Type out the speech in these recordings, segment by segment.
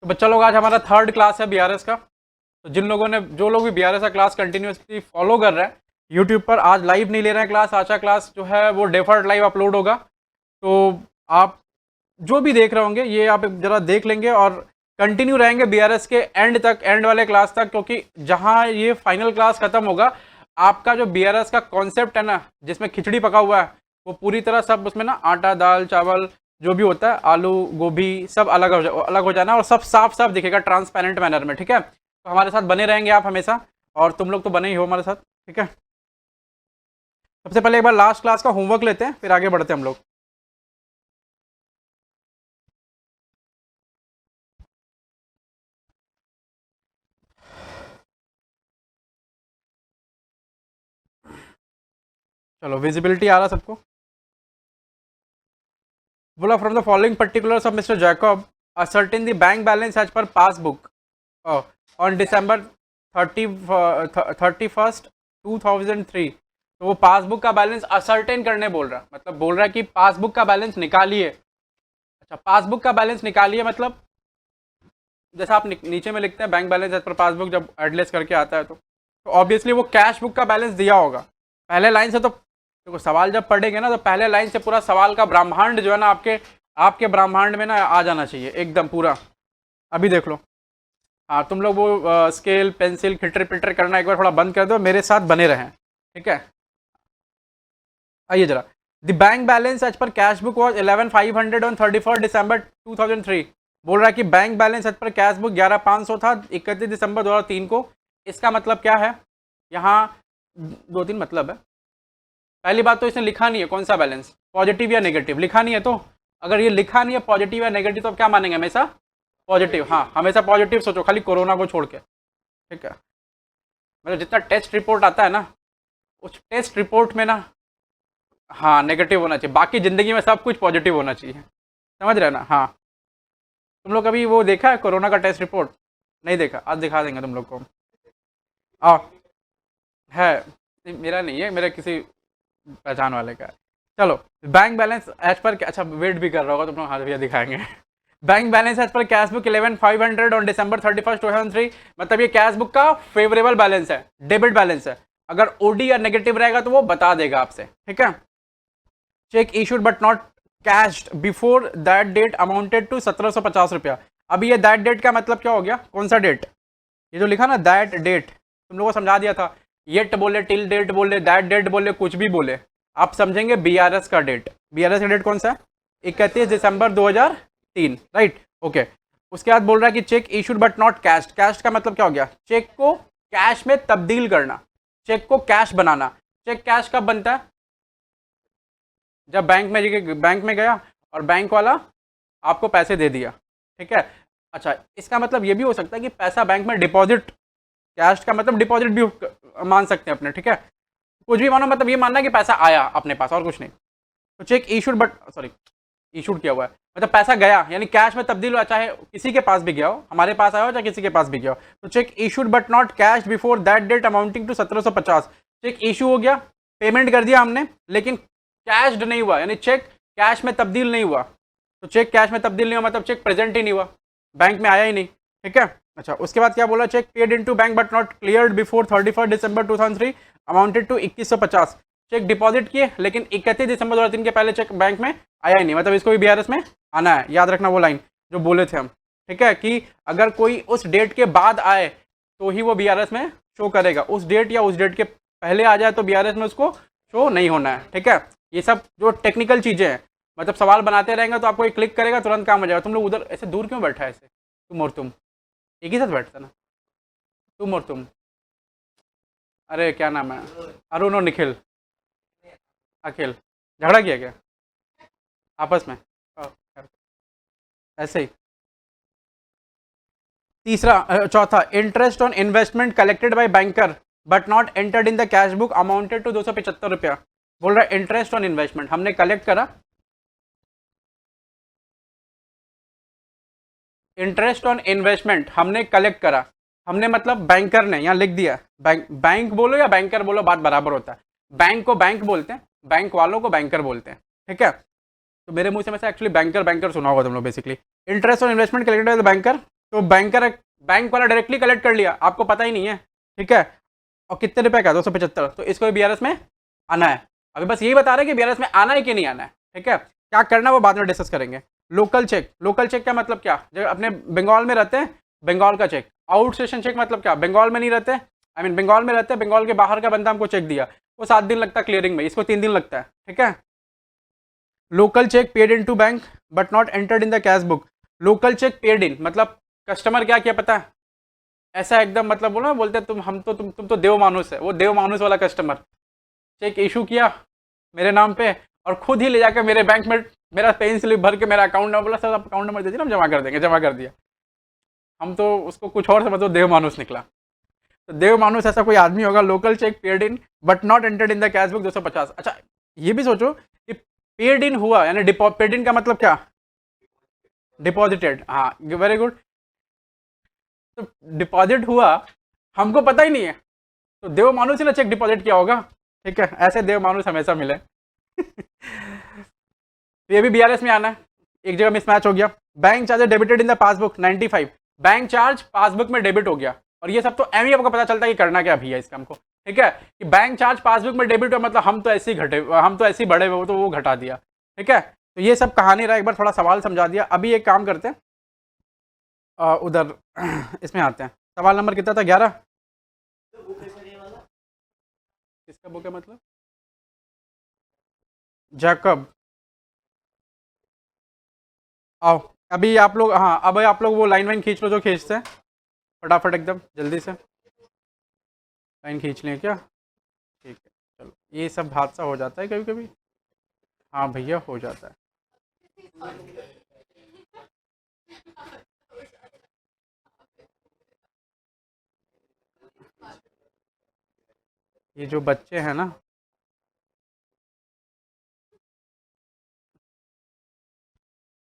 तो बच्चा लोग आज हमारा थर्ड क्लास है बीआरएस का। तो जो लोग भी बीआरएस का क्लास कंटिन्यूसली फॉलो कर रहे हैं यूट्यूब पर, आज लाइव नहीं ले रहे हैं क्लास, आज का क्लास जो है वो डेफर्ड लाइव अपलोड होगा। तो आप जो भी देख रहे होंगे ये आप जरा देख लेंगे और कंटिन्यू रहेंगे बीआरएस के एंड तक, एंड वाले क्लास तक, क्योंकि जहां ये फाइनल क्लास खत्म होगा आपका जो बीआरएस का कॉन्सेप्ट है ना, जिसमें खिचड़ी पका हुआ है, वो पूरी तरह सब उसमें ना आटा दाल चावल जो भी होता है, आलू गोभी सब अलग हो जाना और सब साफ साफ दिखेगा ट्रांसपेरेंट मैनर में। ठीक है, तो हमारे साथ बने रहेंगे आप हमेशा, और तुम लोग तो बने ही हो हमारे साथ। ठीक है, सबसे पहले एक बार लास्ट क्लास का होमवर्क लेते हैं, फिर आगे बढ़ते हैं हम लोग। चलो, विजिबिलिटी आ रहा सबको? बोला from the following particulars of mister Jacob ascertain the bank balance as per passbook on December 31 2003। तो वो पासबुक का बैलेंस असर्टेन करने बोल रहा है, मतलब बोल रहा है कि पासबुक का बैलेंस निकालिए। अच्छा, पासबुक का बैलेंस निकालिए मतलब जैसा आप नीचे में लिखते हैं bank balance as per passbook, जब एडलेस करके आता है तो ऑब्वियसली वो कैश बुक का बैलेंस दिया होगा पहले लाइन से। तो देखो, सवाल जब पढ़ेंगे ना तो पहले लाइन से पूरा सवाल का ब्रह्मांड जो है ना आपके ब्रह्मांड में ना आ जाना चाहिए एकदम पूरा। अभी देख लो, हाँ तुम लोग वो स्केल पेंसिल खिटर पिटर करना एक बार थोड़ा बंद कर दो, मेरे साथ बने रहें। ठीक है, आइए जरा। The bank balance as per cash book was 11,500 on 31 December 2003। बोल रहा है कि bank balance as per cash book 11,500 था 31 दिसंबर 2003 को। इसका मतलब क्या है? यहाँ दो तीन मतलब है। पहली बात तो इसने लिखा नहीं है कौन सा बैलेंस, पॉजिटिव या नेगेटिव लिखा नहीं है। तो अगर ये लिखा नहीं है पॉजिटिव या नेगेटिव तो क्या मानेंगे? हमेशा पॉजिटिव। हाँ, हमेशा पॉजिटिव सोचो, खाली कोरोना को छोड़ के। ठीक है, मतलब जितना टेस्ट रिपोर्ट आता है ना, उस टेस्ट रिपोर्ट में ना हाँ नेगेटिव होना चाहिए, बाकी ज़िंदगी में सब कुछ पॉजिटिव होना चाहिए। समझ रहे ना? हाँ, तुम लोग कभी वो देखा है कोरोना का टेस्ट रिपोर्ट? नहीं देखा? आज दिखा देंगे तुम लोग को। आ, है, मेरा नहीं है, मेरे किसी पहचान वाले का है। चलो, बैंक बैलेंस एज पर, अच्छा वेट भी कर रहा होगा तुम लोग, हाँ भैया दिखाएंगे। Bank balance as per cash book 11,500 on December 31, 2003। मतलब ये कैश बुक का फेवरेबल बैलेंस है, डेबिट बैलेंस है। अगर ओडी या नेगेटिव रहेगा तो वो बता देगा आपसे। ठीक है, cheque issued but not cashed before that date amounted to 1750 रुपया। अभी ये दैट डेट का मतलब क्या हो गया? कौन सा डेट? ये जो लिखा ना दैट डेट, तुम लोगों को समझा दिया था। येट बोले, टिल डेट बोले, दैट डेट बोले, कुछ भी बोले, आप समझेंगे बीआरएस का डेट। बीआरएस का डेट कौन सा है? 31 दिसंबर 2003, राइट? ओके। उसके बाद बोल रहा है कि check issued but not cached. Cash का मतलब क्या हो गया? चेक को कैश में तब्दील करना, चेक को कैश बनाना। चेक कैश कब बनता है? जब बैंक में गया और बैंक वाला आपको पैसे दे दिया। ठीक है, अच्छा इसका मतलब ये भी हो सकता है कि पैसा बैंक में डिपॉजिट, कैश का मतलब डिपॉजिट भी मान सकते हैं अपने। ठीक है, कुछ भी मानो, मतलब ये मानना कि पैसा आया अपने पास और कुछ नहीं। तो cheque issued but sorry issued किया हुआ है, मतलब पैसा गया यानी कैश में तब्दील हुआ, चाहे किसी के पास भी गया हो, हमारे पास आया हो चाहे किसी के पास भी गया हो। तो cheque issued but not cash before that date amounting to 1750। Cheque issue हो गया, पेमेंट कर दिया हमने, लेकिन कैश्ड नहीं हुआ, यानी चेक कैश में तब्दील नहीं हुआ। तो चेक कैश में तब्दील नहीं हुआ मतलब चेक प्रेजेंट ही नहीं हुआ, बैंक में आया ही नहीं। ठीक है, अच्छा उसके बाद क्या बोला? Cheque paid into bank but not cleared before 31 December 2003 amounted to 2150। Cheque deposit किए लेकिन 31 दिसंबर 2003 के पहले चेक बैंक में आया ही नहीं, मतलब इसको भी बीआरएस में आना है। याद रखना वो लाइन जो बोले थे हम। ठीक है, कि अगर कोई उस डेट के बाद आए तो ही वो बीआरएस में शो करेगा, उस डेट या उस डेट के पहले आ जाए तो बीआरएस में उसको शो नहीं होना है। ठीक है, ये सब जो टेक्निकल चीज़ें हैं, मतलब सवाल बनाते रहेंगे तो आपको एक क्लिक करेगा तुरंत काम हो जाएगा। तुम लोग उधर ऐसे दूर क्यों बैठा है? ऐसे तुम और तुम एक ही साथ बैठता ना, तुम और तुम। अरे क्या नाम है? अरुण और निखिल, अखिल, झगड़ा किया क्या आपस में? ऐसे ही। चौथा, interest on investment collected by banker but not entered in the cash book amounted to 275 रुपया। बोल रहा है इंटरेस्ट ऑन इन्वेस्टमेंट हमने कलेक्ट करा, इंटरेस्ट ऑन इन्वेस्टमेंट हमने कलेक्ट करा, हमने मतलब बैंकर ने, यहाँ लिख दिया। बैंक बोलो या बैंकर बोलो बात बराबर होता है। बैंक को बैंक बोलते हैं, बैंक वालों को बैंकर बोलते हैं। ठीक है, तो मेरे मुंह से एक्चुअली बैंकर बैंकर सुना होगा तुम लोग basically. Interest on investment collected by the banker, तो बैंक वाला डायरेक्टली कलेक्ट कर लिया, आपको पता ही नहीं है, ठीक है। और कितने रुपए का, 275, तो इसको बीआरएस में आना है। अभी बस यही बता रहे हैं कि बीआरएस में आना है कि नहीं आना है, ठीक है। क्या करना है वो बाद में डिस्कस करेंगे। लोकल चेक, लोकल चेक का मतलब क्या, जब अपने बंगाल में रहते हैं बंगाल का चेक। आउट स्टेशन चेक मतलब क्या, बंगाल में नहीं रहते, आई मीन बंगाल में रहते हैं, बंगाल के बाहर का बंदा हमको चेक दिया, वो 7 दिन लगता है क्लियरिंग में, इसको 3 दिन लगता है, ठीक है। Local cheque paid into bank but not entered in the cash book. Local cheque paid in मतलब कस्टमर क्या किया पता है, ऐसा एकदम मतलब बोलो ना, बोलते तुम हम तो तुम तो देव मानुस है, वो देव मानुस वाला कस्टमर चेक इशू किया मेरे नाम पे और खुद ही ले जाकर मेरे बैंक में मेरा पेन स्लिप भर के मेरा अकाउंट नंबर बोला, सर आप अकाउंट नंबर दीजिए ना, हम जमा कर देंगे, जमा कर दिया। हम तो उसको कुछ और समझो, देव मानुस निकला। तो देव मानुस ऐसा कोई आदमी होगा। Local cheque paid in but not entered in the cash book 250। अच्छा ये भी सोचो कि पेड इन हुआ यानी पेड इन का मतलब क्या, डिपॉजिटेड, हाँ वेरी गुड। तो डिपॉजिट हुआ, हमको पता ही नहीं है, तो देव मानुस ही ना चेक डिपॉजिट किया होगा, ठीक है। ऐसे देव मानुस हमेशा मिले। तो ये भी बीआरएस में आना है, एक जगह मिसमैच हो गया। Bank charge debited in the passbook 95, bank charge passbook में डेबिट हो गया। और ये सब तो एम ही आपको पता चलता है कि करना क्या भी है इस काम को, ठीक है। कि बैंक चार्ज पासबुक में डेबिट हुआ मतलब हम तो ऐसे ही घटे, हम तो ऐसे ही बढ़े हुए, तो वो घटा दिया, ठीक है। तो ये सब कहानी रहा, एक बार थोड़ा सवाल समझा दिया। अभी एक काम करते हैं, उधर इसमें आते हैं। सवाल नंबर कितना था, 11। किसका बुक है मतलब, जैकब। आओ अभी आप लोग, हाँ अब आप लोग वो लाइन वाइन खींच लो जो खींचते हैं, फटाफट एकदम जल्दी से लाइन खींच लें क्या, ठीक है। चलो ये सब हादसा हो जाता है कभी कभी, हाँ भैया हो जाता है। ये जो बच्चे हैं ना,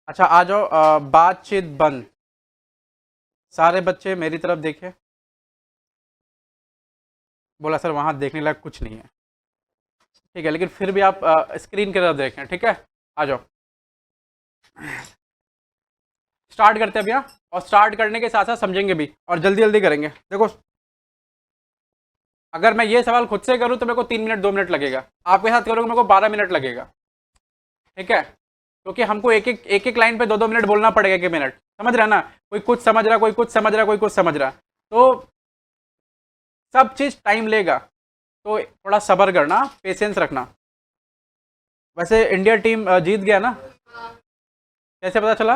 अच्छा आ जाओ, बातचीत बंद, सारे बच्चे मेरी तरफ देखे। बोला सर वहाँ देखने लायक कुछ नहीं है, ठीक है, लेकिन फिर भी आप स्क्रीन की तरफ देखें, ठीक है। आ जाओ स्टार्ट करते हैं भैया, और स्टार्ट करने के साथ साथ समझेंगे भी और जल्दी जल्दी करेंगे। देखो अगर मैं ये सवाल खुद से करूं तो मेरे को 3 मिनट 2 मिनट लगेगा, आपके साथ करूंगा मेरे को 12 मिनट लगेगा, ठीक है। क्योंकि हमको एक एक लाइन पे 2 2 मिनट बोलना पड़ेगा, 1 1 मिनट, समझ रहा ना। कोई कुछ समझ रहा, कोई कुछ समझ रहा, कोई कुछ समझ रहा, तो सब चीज़ टाइम लेगा, तो थोड़ा सब्र करना, पेशेंस रखना। वैसे इंडिया टीम जीत गया ना, कैसे पता चला,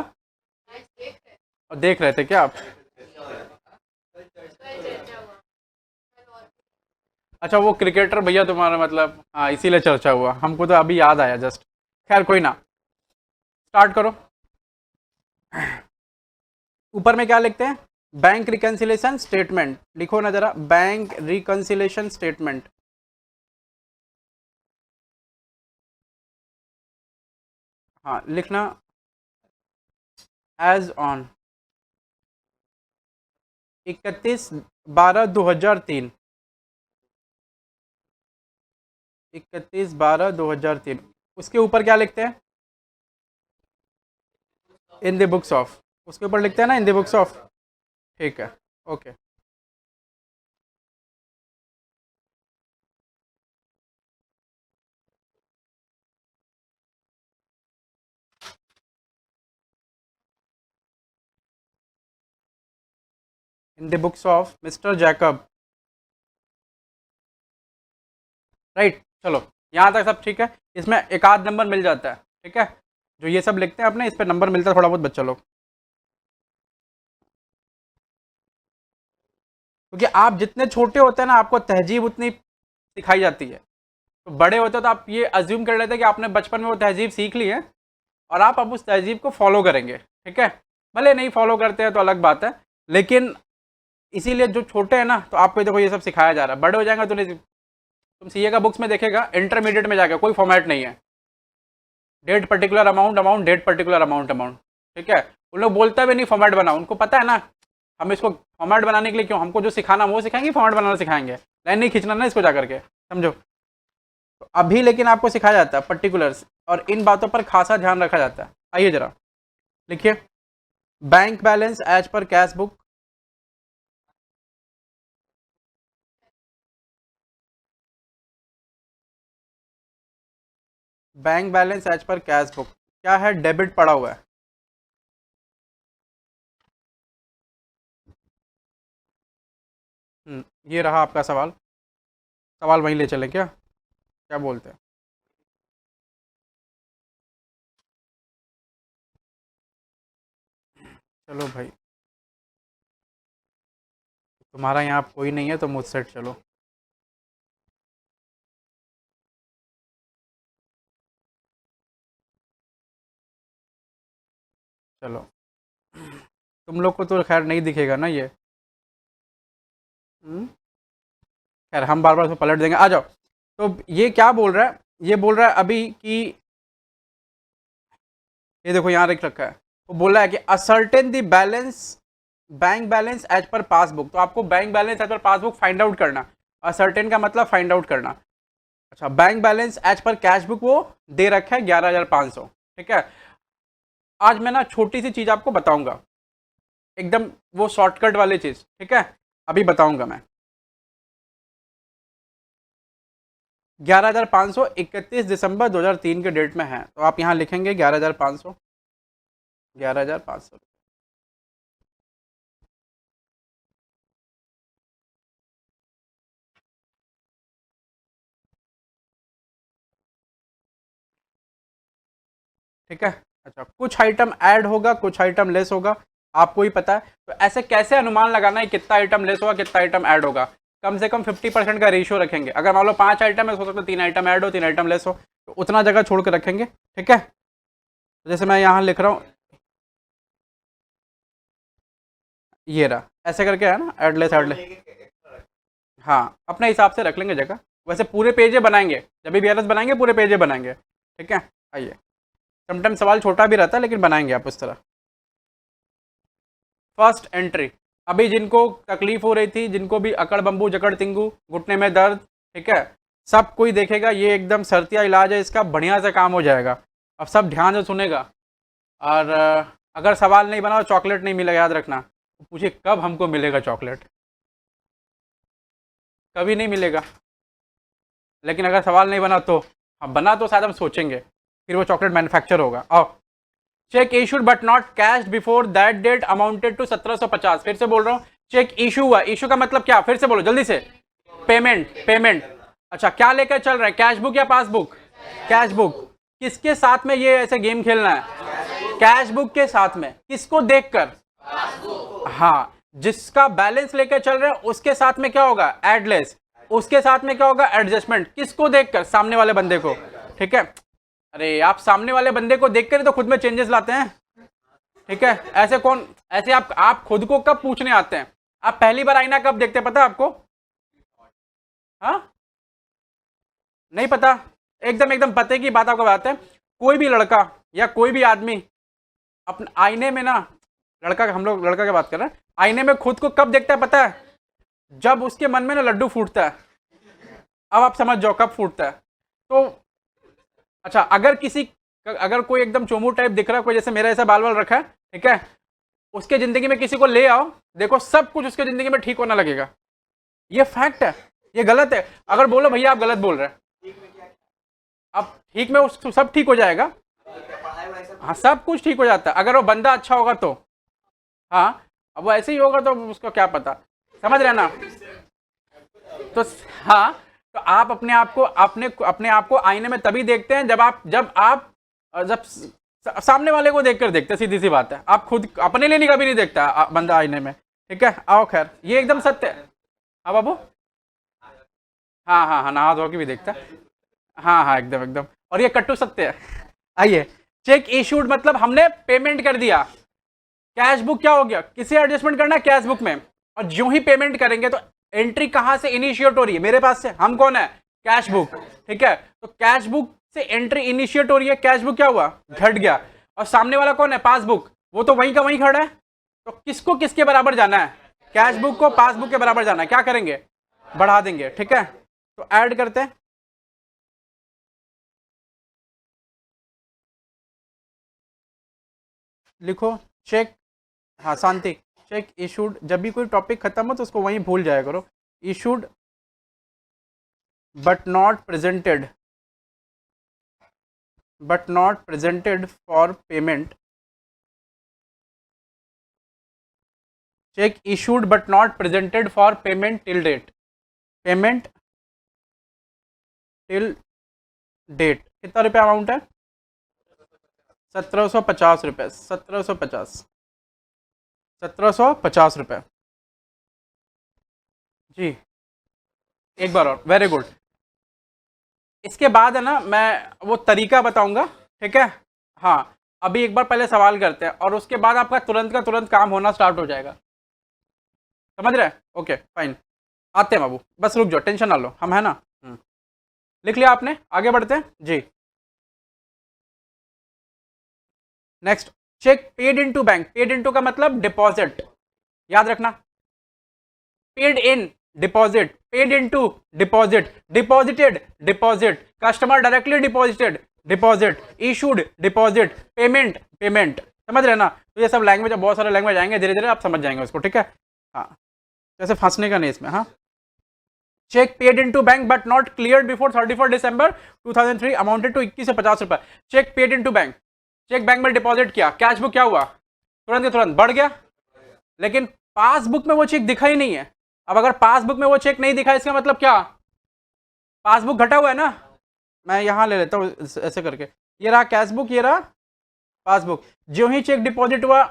और देख रहे थे क्या आप, अच्छा वो क्रिकेटर भैया तुम्हारा मतलब, हाँ इसीलिए चर्चा हुआ, हमको तो अभी याद आया जस्ट। खैर कोई ना, स्टार्ट करो। ऊपर में क्या लिखते हैं, बैंक रिकन्सिलेशन स्टेटमेंट, लिखो ना जरा, बैंक रिकन्सिलेशन स्टेटमेंट। हाँ लिखना, एज ऑन 31/12/2003, 31/12/2003। उसके ऊपर क्या लिखते हैं, इन द बुक्स ऑफ, उसके ऊपर लिखते हैं ना इन द बुक्स ऑफ, ठीक है, okay. In the books of mister Jacob, right. चलो यहाँ तक सब ठीक है, इसमें एक आध नंबर मिल जाता है, ठीक है। जो ये सब लिखते हैं अपने, इस पर नंबर मिलता है थोड़ा बहुत बच्चा लोग, क्योंकि आप जितने छोटे होते हैं ना आपको तहजीब उतनी सिखाई जाती है, तो बड़े होते तो आप ये अज्यूम कर लेते हैं कि आपने बचपन में वो तहजीब सीख ली है और आप अब उस तहजीब को फॉलो करेंगे, ठीक है। भले नहीं फॉलो करते हैं तो अलग बात है, लेकिन इसीलिए जो छोटे हैं ना, तो आपको देखो ये सब सिखाया जा रहा है। बड़े हो जाएंगे तो नहीं, तुम सीए का बुक्स में देखेगा इंटरमीडिएट में जाकर कोई फॉर्मेट नहीं है, date particular amount amount, date particular amount amount, ठीक है। उन लोग बोलते भी नहीं फॉर्मेट बनाओ, उनको पता है ना हम इसको फॉर्मेट बनाने के लिए क्यों, हमको जो सिखाना वो सिखाएंगे, फॉर्मेट बनाना सिखाएंगे, लाइन नहीं खींचना ना इसको जा करके, समझो। तो अभी लेकिन आपको सिखाया जाता है पर्टिकुलर्स, और इन बातों पर खासा ध्यान रखा जाता है। आइए जरा लिखिए, bank balance as per cash book, bank balance as per cash book क्या है? डेबिट पड़ा हुआ है। ये रहा आपका सवाल। सवाल वहीं ले चले क्या? क्या बोलते हैं? चलो भाई, तुम्हारा यहाँ कोई नहीं है तो मुझसे चलो। चलो, तुम लोग को तो खैर नहीं दिखेगा ना ये। हम्म, खैर हम बार बार उसको पलट देंगे, आ जाओ। तो ये क्या बोल रहा है? ये बोल रहा है अभी कि ये देखो यहाँ लिख रखा है, वो बोल रहा है कि ascertain the balance, bank balance as per passbook. तो आपको bank balance as per passbook find out करना। असर्टेन का मतलब फाइंड आउट करना। अच्छा, bank balance as per cash book वो दे रखा है 11,500। ठीक है, आज मैं ना छोटी सी चीज आपको बताऊंगा, एकदम वो शॉर्टकट वाली चीज। ठीक है, अभी बताऊंगा मैं। 11,500 31 दिसंबर 2003 के डेट में है, तो आप यहाँ लिखेंगे 11,500। 11,500। ठीक है। अच्छा, कुछ आइटम ऐड होगा, कुछ आइटम लेस होगा, आपको ही पता है। तो ऐसे कैसे अनुमान लगाना है कितना आइटम लेस होगा, कितना आइटम ऐड होगा? कम से कम 50% का रेशियो रखेंगे। अगर मान लो 5 आइटम है, हो सकता है 3 आइटम ऐड हो, 3 आइटम लेस हो, तो उतना जगह छोड़ के रखेंगे। ठीक है, तो जैसे मैं यहाँ लिख रहा हूँ, ये रहा, ऐसे करके है ना, एडलेस एडलेस। हाँ, अपने हिसाब से रख लेंगे जगह। वैसे पूरे पेजे बनाएंगे, जब भी वीआरएस बनाएंगे पूरे पेजे बनाएंगे। ठीक है, आइए। समटाइम सवाल छोटा भी रहता है, लेकिन बनाएंगे आप उस तरह। फर्स्ट एंट्री, अभी जिनको तकलीफ हो रही थी, जिनको भी अकड़ बम्बू जकड़ तिंगू, घुटने में दर्द, ठीक है, सब कोई देखेगा। ये एकदम सर्तिया इलाज है इसका, बढ़िया से काम हो जाएगा। अब सब ध्यान से सुनेगा। और अगर सवाल नहीं बना तो चॉकलेट नहीं मिलेगा, याद रखना। पूछिए कब हमको मिलेगा चॉकलेट? कभी नहीं मिलेगा। लेकिन अगर सवाल नहीं बना तो, हाँ बना तो शायद हम सोचेंगे, फिर वो चॉकलेट मैन्युफैक्चर होगा। आओ, cheque issued but not cash before that date amounted to 1750। फिर से बोल रहा हूँ, चेक इशू हुआ, इशू का मतलब क्या? फिर से बोलो जल्दी से। Payment, payment. अच्छा, क्या लेकर चल रहा है, कैश बुक या पासबुक? Cash book. किसके साथ में ये ऐसे गेम खेलना है? कैश बुक के साथ में। किसको देखकर? हाँ, जिसका बैलेंस लेकर चल रहे हैं उसके साथ में क्या होगा? एडलेस। उसके साथ में क्या होगा? एडजस्टमेंट। किसको देखकर? सामने वाले बंदे को। ठीक है, अरे आप सामने वाले बंदे को देखकर ही तो खुद में चेंजेस लाते हैं। ठीक है, ऐसे कौन, ऐसे आप खुद को कब पूछने आते हैं? आप पहली बार आईना कब देखते हैं, पता है आपको? हाँ, नहीं पता? एकदम एकदम पते की बात आपको बताते हैं। कोई भी लड़का या कोई भी आदमी अपने आईने में ना, लड़का, हम लोग लड़का की बात कर रहे हैं, आईने में खुद को कब देखता है पता है? जब उसके मन में ना लड्डू फूटता है। अब आप समझ जाओ कब फूटता है। तो अच्छा, अगर कोई एकदम चोमू टाइप दिख रहा है, कोई जैसे मेरा ऐसा बाल बाल रखा है, ठीक है, उसके जिंदगी में किसी को ले आओ, देखो सब कुछ उसके जिंदगी में ठीक होने लगेगा। ये फैक्ट है, ये गलत है। अगर बोलो भैया आप गलत बोल रहे हैं, अब ठीक में उस सब ठीक हो जाएगा। हाँ, सब कुछ ठीक हो जाता है अगर वो बंदा अच्छा होगा तो। हाँ, अब वो ऐसे ही होगा तो उसको क्या पता। समझ रहे ना? तो हाँ, तो आप अपने आप को आईने में तभी देखते हैं जब सामने वाले को देखकर देखते हैं। सीधी सी बात है, आप खुद अपने लिए नहीं, कभी नहीं देखता बंदा आईने में। ठीक है, आओ खैर, ये एकदम सत्य है। हाँ बाबू, हाँ हाँ हाँ, नहा धो के भी देखता है। हाँ हाँ, एकदम एकदम, और ये कट्टू सत्य है। आइए, चेक इशूड मतलब हमने पेमेंट कर दिया। कैश बुक क्या हो गया? किसे एडजस्टमेंट करना है? कैश बुक में। और जो ही पेमेंट करेंगे तो एंट्री कहां से इनिशिएट हो रही है? मेरे पास से। हम कौन है? Cash book. ठीक है, तो कैश बुक से एंट्री इनिशिएट हो रही है। कैश बुक क्या हुआ? घट गया। और सामने वाला कौन है? पासबुक। वो तो वहीं का वहीं खड़ा है। तो किसको किसके बराबर जाना है? कैश बुक को पासबुक के बराबर जाना है। क्या करेंगे? बढ़ा देंगे। ठीक है, तो ऐड करते हैं। लिखो, चेक हाँ शांति, चेक इशूड, जब भी कोई टॉपिक खत्म हो तो उसको वहीं भूल जाया करो। Issued but not presented, but not presented for payment, cheque issued but not presented for payment till date, payment till date. कितना रुपया अमाउंट है? 1750 रुपये, 1750, 1750 रुपये जी। एक बार और, वेरी गुड। इसके बाद है ना मैं वो तरीका बताऊंगा, ठीक है? हाँ, अभी एक बार पहले सवाल करते हैं और उसके बाद आपका तुरंत का तुरंत काम होना स्टार्ट हो जाएगा, समझ रहे हैं? ओके फाइन, आते हैं बाबू, बस रुक जाओ, टेंशन ना लो, हम है ना। लिख लिया आपने? आगे बढ़ते हैं जी। Next, cheque paid into bank, paid into का मतलब डिपॉजिट, याद रखना। Paid in deposit, paid into deposit, deposited deposit, customer directly deposited deposit, issued deposit, payment payment, समझ रहे ना? तो ये सब लैंग्वेज, बहुत सारे लैंग्वेज आएंगे, धीरे धीरे आप समझ जाएंगे उसको, ठीक है? हाँ, जैसे फंसने का नहीं इसमें। हाँ, cheque paid into bank but not cleared before 31 December 2003 amounted to 2150 रुपए। Cheque paid into bank, cheque bank में डिपॉजिट किया, कैश बुक क्या हुआ? तुरंत के तुरंत बढ़ गया, लेकिन पासबुक में वो चेक दिखा ही नहीं है। अब अगर पासबुक में वो चेक नहीं दिखा, इसका मतलब क्या? पासबुक घटा हुआ है ना। मैं यहां ले लेता हूं ऐसे करके, ये रहा कैश बुक, ये रहा पासबुक। जो ही चेक डिपॉजिट हुआ,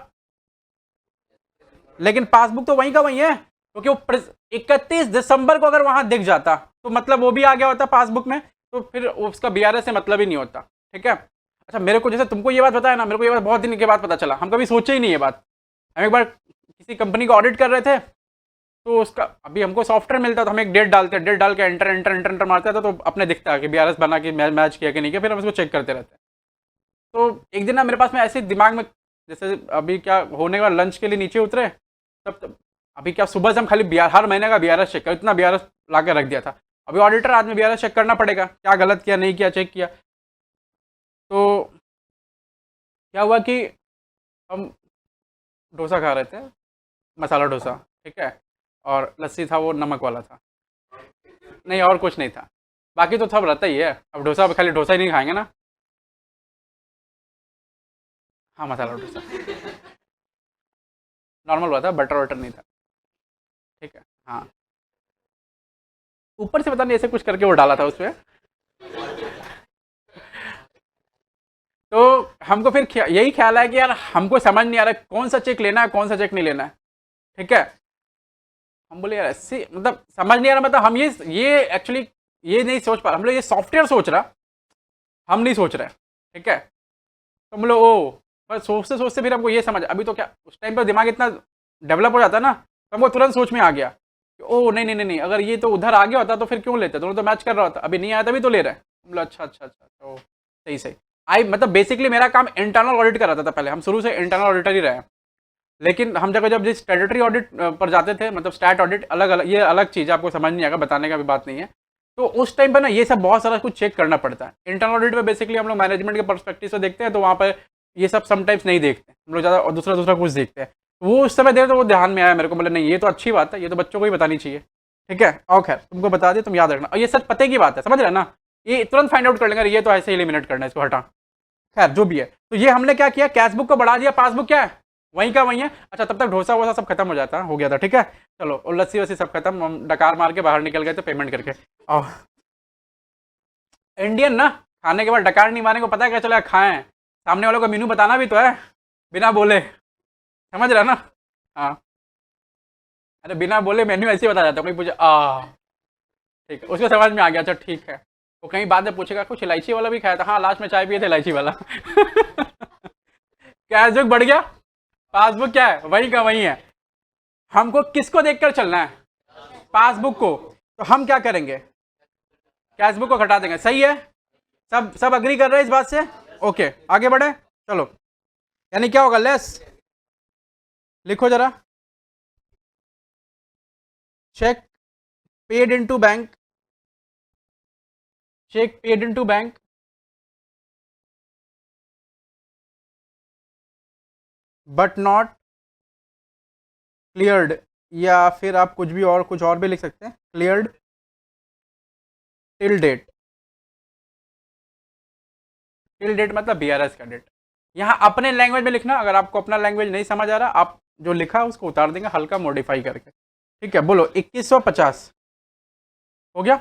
लेकिन पासबुक तो वहीं का वहीं है, क्योंकि वो 31 दिसंबर को अगर वहां दिख जाता तो मतलब वो भी आ गया होता पासबुक में, तो फिर उसका बीआरएस से मतलब ही नहीं होता, ठीक है? अच्छा, मेरे को जैसे तुमको ये बात बताया ना, मेरे को ये बात बहुत दिन के बाद पता चला, हम कभी सोचे ही नहीं ये बात। हम एक बार किसी कंपनी को ऑडिट कर रहे थे, तो उसका अभी हमको सॉफ्टवेयर मिलता था, हम एक डेट डालते हैं, डेट डाल के एंटर एंटर एंटर एंटर मारते थे, तो अपने दिखता है कि बीआरएस बना के मैच किया कि नहीं किया, फिर हम उसको चेक करते रहते हैं। तो एक दिन ना मेरे पास में ऐसे दिमाग में, जैसे अभी क्या होने का, लंच के लिए नीचे उतरे, तब अभी क्या सुबह से हम खाली हर महीने का बीआरएस चेक कर, इतना बीआरएस ला के रख दिया था। अभी ऑडिटर आदमी बीआरएस चेक करना पड़ेगा, क्या गलत किया नहीं किया चेक किया। तो क्या हुआ कि हम डोसा खा रहे थे, मसाला डोसा, ठीक है? और लस्सी था, वो नमक वाला था, नहीं और कुछ नहीं था, बाकी तो सब रहता ही है। अब डोसा, खाली डोसा ही नहीं खाएंगे ना। हाँ, मसाला डोसा नॉर्मल हुआ था, बटर वटर नहीं था, ठीक है? हाँ, ऊपर से पता नहीं ऐसे कुछ करके वो डाला था उसमें। तो हमको फिर यही ख्याल है कि यार हमको समझ नहीं आ रहा कौन सा चेक लेना है, कौन सा चेक नहीं लेना है, ठीक है? हम बोले यार ऐसे, मतलब समझ नहीं आ रहा, मतलब हम ये एक्चुअली ये नहीं सोच पा रहे, हम लोग ये सॉफ्टवेयर सोच रहा, हम नहीं सोच रहे, ठीक है? तो हम लोग ओ, बस सोचते सोचते फिर हमको ये समझ, अभी तो क्या उस टाइम पर दिमाग इतना डेवलप हो जाता है ना, तो हमको तुरंत सोच में आ गया कि ओ नहीं नहीं नहीं नहीं, अगर ये तो उधर आ गया होता तो फिर क्यों लेते, दोनों तो मैच कर रहा होता, अभी नहीं आया तभी तो ले रहे हैं। हम लोग अच्छा अच्छा अच्छा, तो सही सही। आई मतलब बेसिकली मेरा काम इंटरनल ऑडिट का रहता था पहले, हम शुरू से इंटरनल ऑडिटर ही रहे, लेकिन हम जब जिस स्टैट्यूटरी ऑडिट पर जाते थे, मतलब स्टैट ऑडिट अलग अलग, ये अलग चीज़ है, आपको समझ नहीं आएगा, बताने का भी बात नहीं है। तो उस टाइम पर ना ये सब बहुत सारा कुछ चेक करना पड़ता है। इंटरनल ऑडिट में बेसिकली हम लोग मैनेजमेंट के पर्सपेक्टिव से देखते हैं, तो वहाँ पर ये सब समटाइम्स नहीं देखते हम लोग ज़्यादा, और दूसरा दूसरा कुछ देखते हैं। वो उस समय देर तो वो ध्यान में आया मेरे को, बोले नहीं ये तो अच्छी बात है, ये तो बच्चों को ही बतानी चाहिए, ठीक है? और खैर तुमको बता दे, तुम याद रखना, और ये सच पते की बात है, समझ रहे ना? ये तुरंत फाइंड आउट कर लेंगे, ये तो ऐसे ही एलिमिनेट करना है, इसको हटा। खैर जो भी है, तो ये हमने क्या किया, कैश बुक को बढ़ा दिया, पासबुक क्या है वहीं का वहीं है। अच्छा, तब तक डोसा वोसा सब खत्म हो जाता, हो गया था, ठीक है? चलो, और लस्सी वस्सी सब खत्म, हम डकार मार के बाहर निकल गए थे पेमेंट करके। और इंडियन ना, खाने के बाद डकार नहीं मारने को, पता है क्या चला, खाएं, सामने वालों को मेनू बताना भी तो है, बिना बोले, समझ रहा ना? हाँ, अरे बिना बोले मेन्यू ऐसे ही बता जाता, कोई पूछे ठीक है, उसको समझ में आ गया, अच्छा ठीक है। वो कहीं बाद में पूछेगा कुछ इलायची वाला भी खाया था, हाँ लास्ट में चाय पिए थे इलायची वाला कैश बुक बढ़ गया, पासबुक क्या है वही का वही है। हमको किसको देखकर चलना है? पासबुक को। तो हम क्या करेंगे, कैश बुक को घटा देंगे, सही है? सब सब अग्री कर रहे हैं इस बात से? ओके, आगे बढ़े, चलो। यानी क्या होगा, लेस, लिखो जरा, cheque paid into bank, cheque paid into bank but not cleared, या फिर आप कुछ और भी लिख सकते हैं, cleared till date. Till date मतलब बीआरएस का डेट। यहाँ अपने लैंग्वेज में लिखना, अगर आपको अपना लैंग्वेज नहीं समझ आ रहा, आप जो लिखा है उसको उतार देंगे हल्का मॉडिफाई करके। ठीक है, बोलो 2150 हो गया।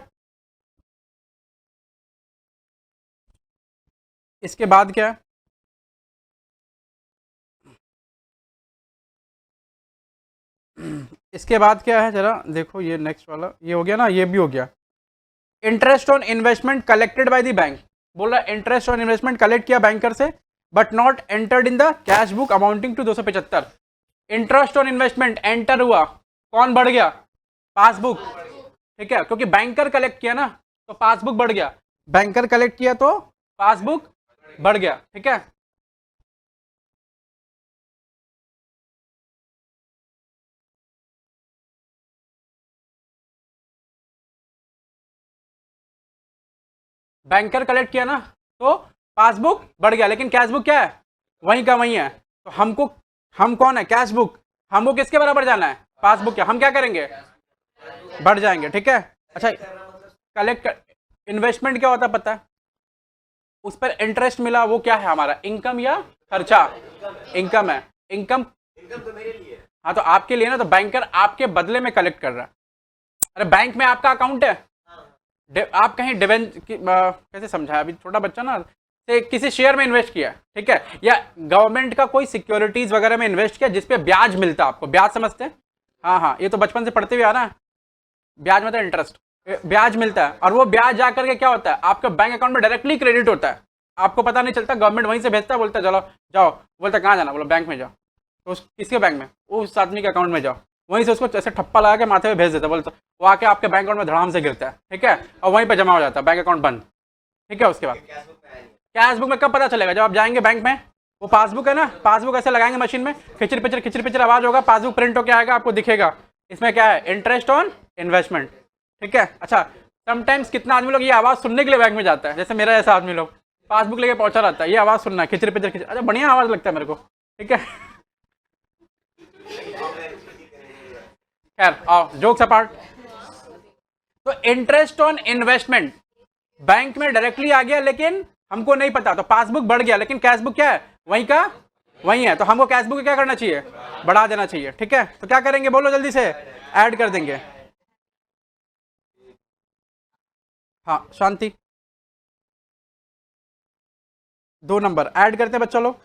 इसके बाद क्या है, इसके बाद क्या है जरा देखो, ये नेक्स्ट वाला ये हो गया ना, ये भी हो गया। Interest on investment collected by the bank, बोल रहा इंटरेस्ट ऑन इन्वेस्टमेंट कलेक्ट किया बैंकर से but not entered in the cash book amounting to 275। Interest on investment enter हुआ, कौन बढ़ गया, पासबुक। ठीक है, क्योंकि बैंकर कलेक्ट किया ना तो पासबुक बढ़ गया, बैंकर कलेक्ट किया तो पासबुक बढ़ गया। ठीक है, बैंकर कलेक्ट किया ना तो पासबुक बढ़ गया, लेकिन कैश बुक क्या है, वहीं का वहीं है। तो हमको, हम कौन है, कैश बुक, हमको किसके बराबर जाना है, पासबुक। क्या हम क्या करेंगे, बढ़ जाएंगे। ठीक है, अच्छा कलेक्ट, इन्वेस्टमेंट क्या होता है पता है, उस पर इंटरेस्ट मिला, वो क्या है हमारा, इनकम या खर्चा, इनकम है, इनकम। हाँ तो आपके लिए ना, तो बैंकर आपके बदले में कलेक्ट कर रहा है। अरे बैंक में आपका अकाउंट है, आप कहीं कैसे समझाया, अभी छोटा बच्चा ना, से किसी शेयर में इन्वेस्ट किया, ठीक है, या गवर्नमेंट का कोई सिक्योरिटीज वगैरह में इन्वेस्ट किया जिसपे ब्याज मिलता है, आपको ब्याज समझते हैं, हाँ हाँ, ये तो बचपन से पढ़ते हुए आ रहा है, ब्याज मतलब इंटरेस्ट, ब्याज मिलता है, और वो ब्याज जा करके क्या होता है, आपके बैंक अकाउंट में डायरेक्टली क्रेडिट होता है, आपको पता नहीं चलता, गवर्नमेंट वहीं से भेजता है, बोलता है चलो जाओ, बोलता कहाँ जाना, बोलो बैंक में जाओ, तो किसके बैंक में, उस आदमी के अकाउंट में जाओ, वहीं से उसको ऐसे ठप्पा लगा के माथे पे भेज देता है, बोलता वो आके आपके बैंक अकाउंट में धड़ाम से गिरता है। ठीक है, और वहीं पे जमा हो जाता है, बैंक अकाउंट बंद। ठीक है, उसके बाद कैश बुक में कब पता चलेगा, जब आप जाएंगे बैंक में, वो पासबुक है ना, पासबुक ऐसे लगाएंगे मशीन में, खिचर पिचर आवाज होगा, पासबुक प्रिंट होकर आएगा, आपको दिखेगा इसमें क्या है, इंटरेस्ट ऑन इन्वेस्टमेंट। ठीक है, अच्छा समटाइम्स कितना आदमी लोग ये आवाज सुनने के लिए बैंक में जाता है, जैसे मेरा ऐसा आदमी लोग पासबुक लेके पहुंचा रहता है, ये आवाज सुनना है, खिचर पिचर, अच्छा बढ़िया आवाज लगता है मेरे को। ठीक है, खैर आओ जोक्स अपार्ट, तो इंटरेस्ट ऑन इन्वेस्टमेंट बैंक में डायरेक्टली आ गया, लेकिन हमको नहीं पता, तो पासबुक बढ़ गया, लेकिन कैश बुक क्या है, वहीं का वहीं है, तो हमको कैश बुक क्या करना चाहिए, बढ़ा देना चाहिए। ठीक है, तो क्या करेंगे बोलो जल्दी से, ऐड कर देंगे। हाँ शांति, 2 नंबर ऐड करते हैं बच्चों लोग,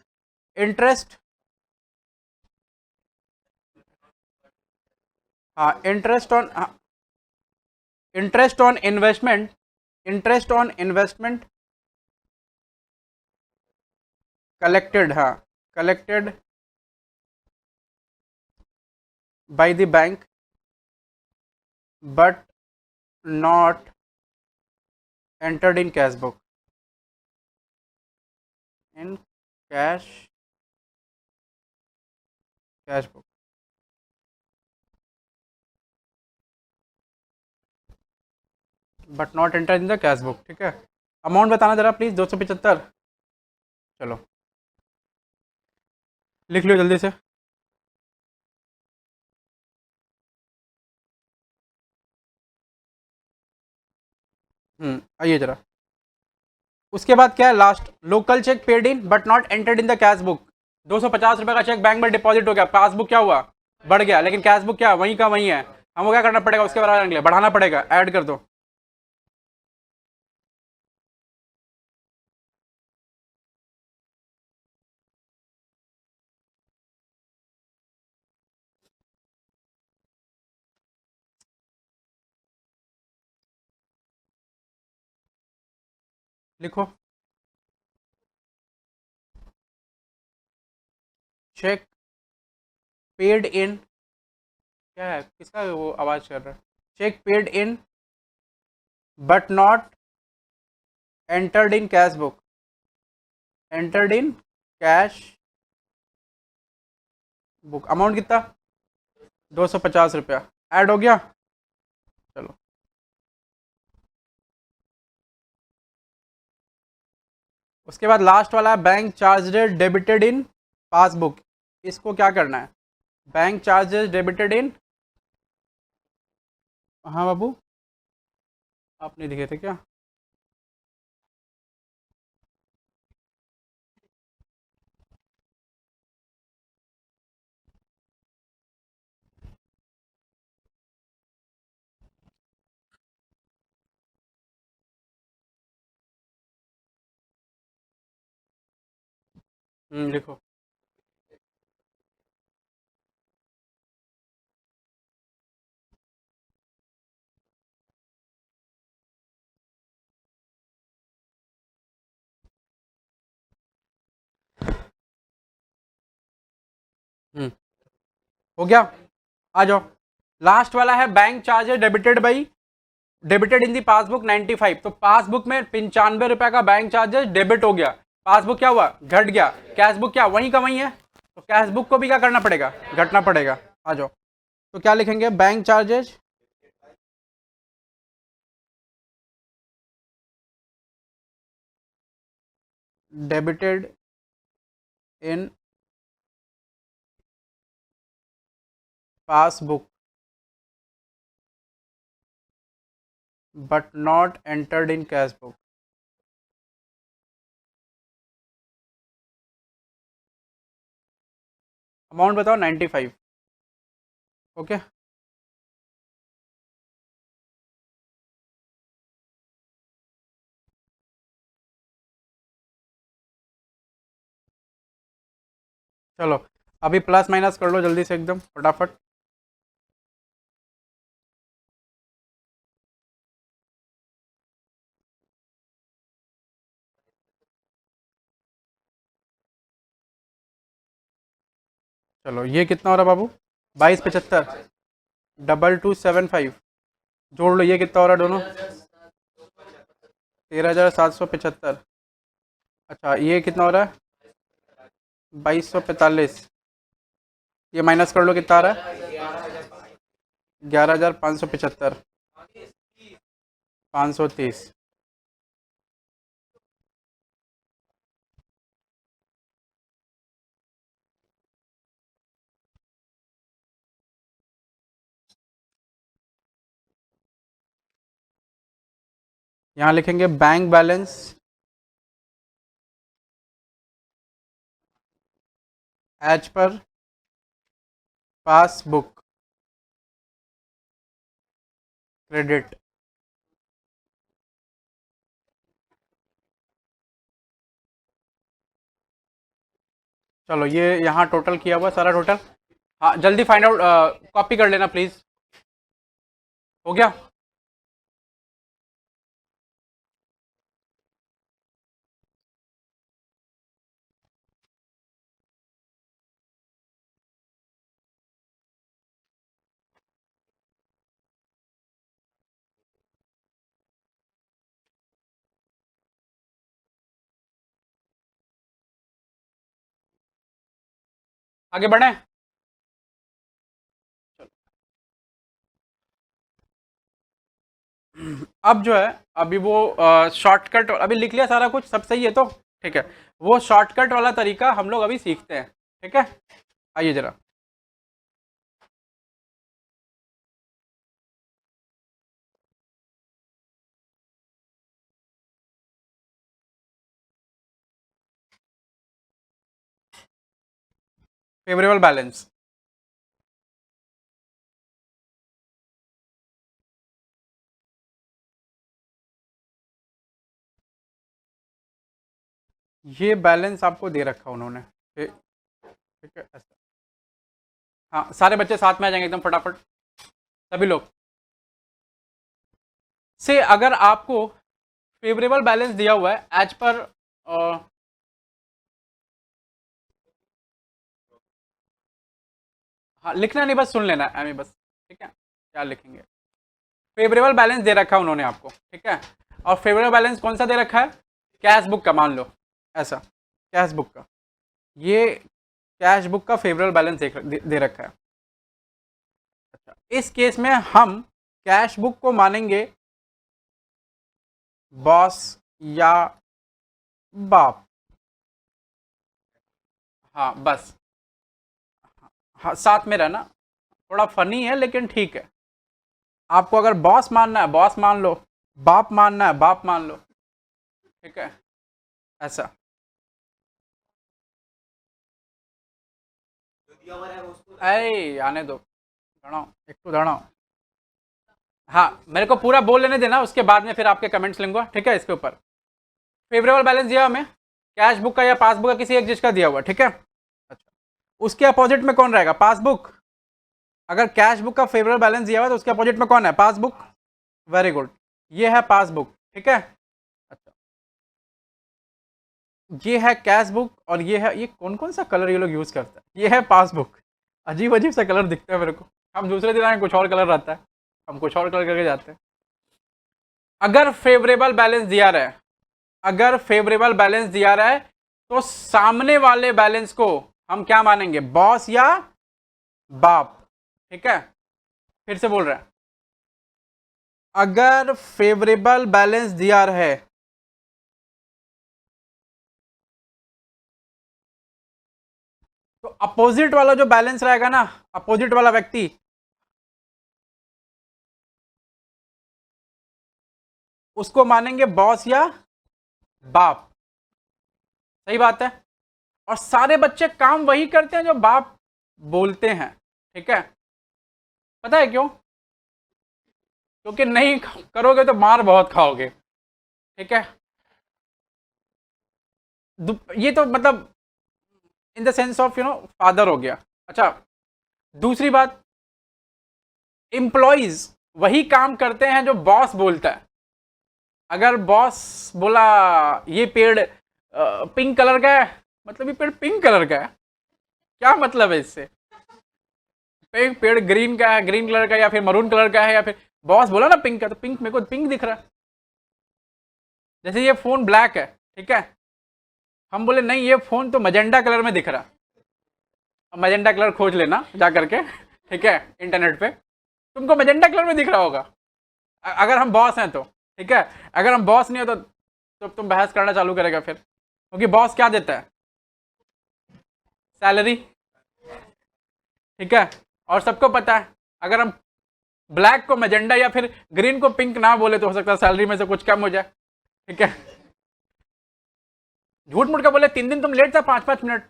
इंटरेस्ट, हाँ interest on, interest on investment, interest on investment collected, हाँ collected by the bank but not entered in cash book, in cash book, but not enter in the cash book. ठीक है, amount बताना जरा please, 275, चलो लिख लो जल्दी से। आइए जरा, उसके बाद क्या है last, local cheque paid in but not entered in the cash book, 250 रुपये का चेक बैंक में डिपॉजिट हो गया, पासबुक क्या हुआ, बढ़ गया, लेकिन कैश बुक क्या वहीं का वहीं है, हमको क्या करना पड़ेगा, उसके बराबर के लिए बढ़ाना पड़ेगा, ऐड कर दो। लिखो, चेक पेड इन, क्या है, किसका वो आवाज कर रहा है, cheque paid in but not entered in cash book, entered in cash book, amount कितना, 250 रुपया, ऐड हो गया, चलो उसके बाद लास्ट वाला bank charge date debited in passbook, इसको क्या करना है, बैंक चार्जेस डेबिटेड इन, हाँ बाबू आप नहीं दिखे थे क्या? लिखो। हम्म हो गया, आ जाओ। लास्ट वाला है bank charges debited in the passbook 95। तो पासबुक में 95 रुपए का बैंक चार्जेस डेबिट हो गया, पासबुक क्या हुआ, घट गया। कैशबुक क्या वहीं का वहीं है, तो कैशबुक को भी क्या करना पड़ेगा, घटना पड़ेगा। आ जाओ, तो क्या लिखेंगे, bank charges debited in passbook but not entered in cashbook. Amount बताओ 95। ओके, चलो अभी प्लस माइनस कर लो जल्दी से एकदम फटाफट। चलो ये कितना हो रहा है बाबू, 2275, 2275, जोड़ लो, ये कितना हो रहा है दोनों, 13,775। अच्छा ये कितना हो रहा है, 2245, ये माइनस कर लो कितना आ रहा है, 11,575, 530। यहाँ लिखेंगे bank balance as per passbook credit. चलो ये यहाँ टोटल किया हुआ सारा टोटल। हाँ जल्दी फाइंड आउट, कॉपी कर लेना प्लीज। हो गया, आगे बढ़े। अब जो है, अभी वो शॉर्टकट अभी लिख लिया सारा कुछ, सब सही है तो ठीक है। वो शॉर्टकट वाला तरीका हम लोग अभी सीखते हैं, ठीक है। आइए जरा, फेवरेबल बैलेंस, ये बैलेंस आपको दे रखा उन्होंने, ठीक है ऐसा। हाँ सारे बच्चे साथ में आ जाएंगे एकदम फटाफट, सभी लोग से। अगर आपको फेवरेबल बैलेंस दिया हुआ है एज पर, हाँ लिखना नहीं बस सुन लेना है एमी बस, ठीक है। क्या लिखेंगे, फेवरेबल बैलेंस दे रखा है उन्होंने आपको, ठीक है। और फेवरेबल बैलेंस कौन सा दे रखा है, कैश बुक का मान लो, ऐसा कैश बुक का, ये कैश बुक का फेवरेबल बैलेंस दे रखा है। अच्छा इस केस में हम कैश बुक को मानेंगे बॉस या बाप, हाँ बस, हाँ साथ में रहना, थोड़ा फनी है लेकिन ठीक है। आपको अगर बॉस मानना है बॉस मान लो, बाप मानना है बाप मान लो, ठीक है, ऐसा। अरे आने दो, धड़ाओ एक तो धड़ाओ। हाँ मेरे को पूरा बोल लेने देना, उसके बाद में फिर आपके कमेंट्स लूंगा, ठीक है। इसके ऊपर फेवरेबल बैलेंस दिया हमें, कैश बुक का या पासबुक का, किसी एक चीज का दिया हुआ, ठीक है। अच्छा, उसके अपोजिट में कौन रहेगा? पासबुक। अगर कैश बुक का फेवरेबल बैलेंस दिया हुआ तो उसके अपोजिट में कौन है? पासबुक। वेरी गुड, ये है पासबुक, ठीक है। अच्छा, ये है कैश बुक और ये है, ये कौन कौन सा कलर ये लोग यूज करते हैं? ये है पासबुक। अजीब अजीब सा कलर दिखता है मेरे को, हम दूसरे दिन आए कुछ और कलर रहता है, हम कुछ और कलर करके जाते हैं। अगर फेवरेबल बैलेंस दिया रहा है, अगर फेवरेबल बैलेंस दिया रहा है तो सामने वाले बैलेंस को हम क्या मानेंगे? बॉस या बाप, ठीक है। फिर से बोल रहे हैं, अगर फेवरेबल बैलेंस दिया रहे तो अपोजिट वाला जो बैलेंस रहेगा ना, अपोजिट वाला व्यक्ति, उसको मानेंगे बॉस या बाप। सही बात है। और सारे बच्चे काम वही करते हैं जो बाप बोलते हैं, ठीक है। पता है क्यों? क्योंकि नहीं करोगे तो मार बहुत खाओगे, ठीक है। ये तो मतलब in the sense of father हो गया। अच्छा, दूसरी बात, एम्प्लॉइज वही काम करते हैं जो बॉस बोलता है। अगर बॉस बोला ये पेड़ पिंक कलर का है, मतलब ये पेड़ पिंक कलर का है, क्या मतलब है इससे? पेड़ ग्रीन का है, ग्रीन कलर का, या फिर मरून कलर का है, या फिर बॉस बोला ना पिंक का, तो पिंक, मेरे को पिंक दिख रहा है। जैसे ये फोन ब्लैक है, ठीक है, हम बोले नहीं ये फोन तो मजेंडा कलर में दिख रहा। मजेंडा कलर खोज लेना जा करके, ठीक है, इंटरनेट पे, तुमको मजेंडा कलर में दिख रहा होगा। अगर हम बॉस हैं तो, ठीक है। अगर हम बॉस नहीं हो तो तुम बहस करना चालू करेगा फिर, क्योंकि बॉस क्या देता है? सैलरी, ठीक है। और सबको पता है अगर हम ब्लैक को मजेंडा या फिर ग्रीन को पिंक ना बोले तो हो सकता है सैलरी में से कुछ कम हो जाए, ठीक है। झूठ मूठ का बोले 3 दिन तुम लेट था 5-5 मिनट,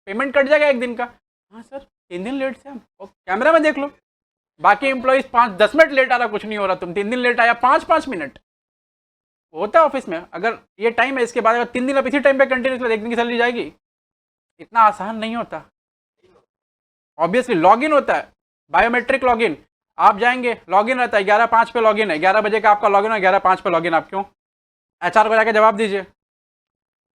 पेमेंट कट जाएगा 1 दिन का। हाँ सर 3 दिन लेट से हम, कैमरा में देख लो। बाकी एम्प्लॉइज 5-10 मिनट लेट आ रहा, कुछ नहीं हो रहा, तुम 3 दिन लेट आया 5-5 मिनट होता है ऑफिस में। अगर ये टाइम है, इसके बाद अगर 3 दिन आप इसी टाइम पे कंटिन्यूस 1 दिन की सैलरी जाएगी? इतना आसान नहीं होता। ऑब्वियसली लॉगिन होता है, बायोमेट्रिक लॉगिन, आप जाएंगे लॉगिन रहता है 11:05 पे लॉगिन है, 11 बजे का आपका लॉगिन है, 11:05 पे लॉगिन। आप क्यों? एचआर को जाके जवाब दीजिए,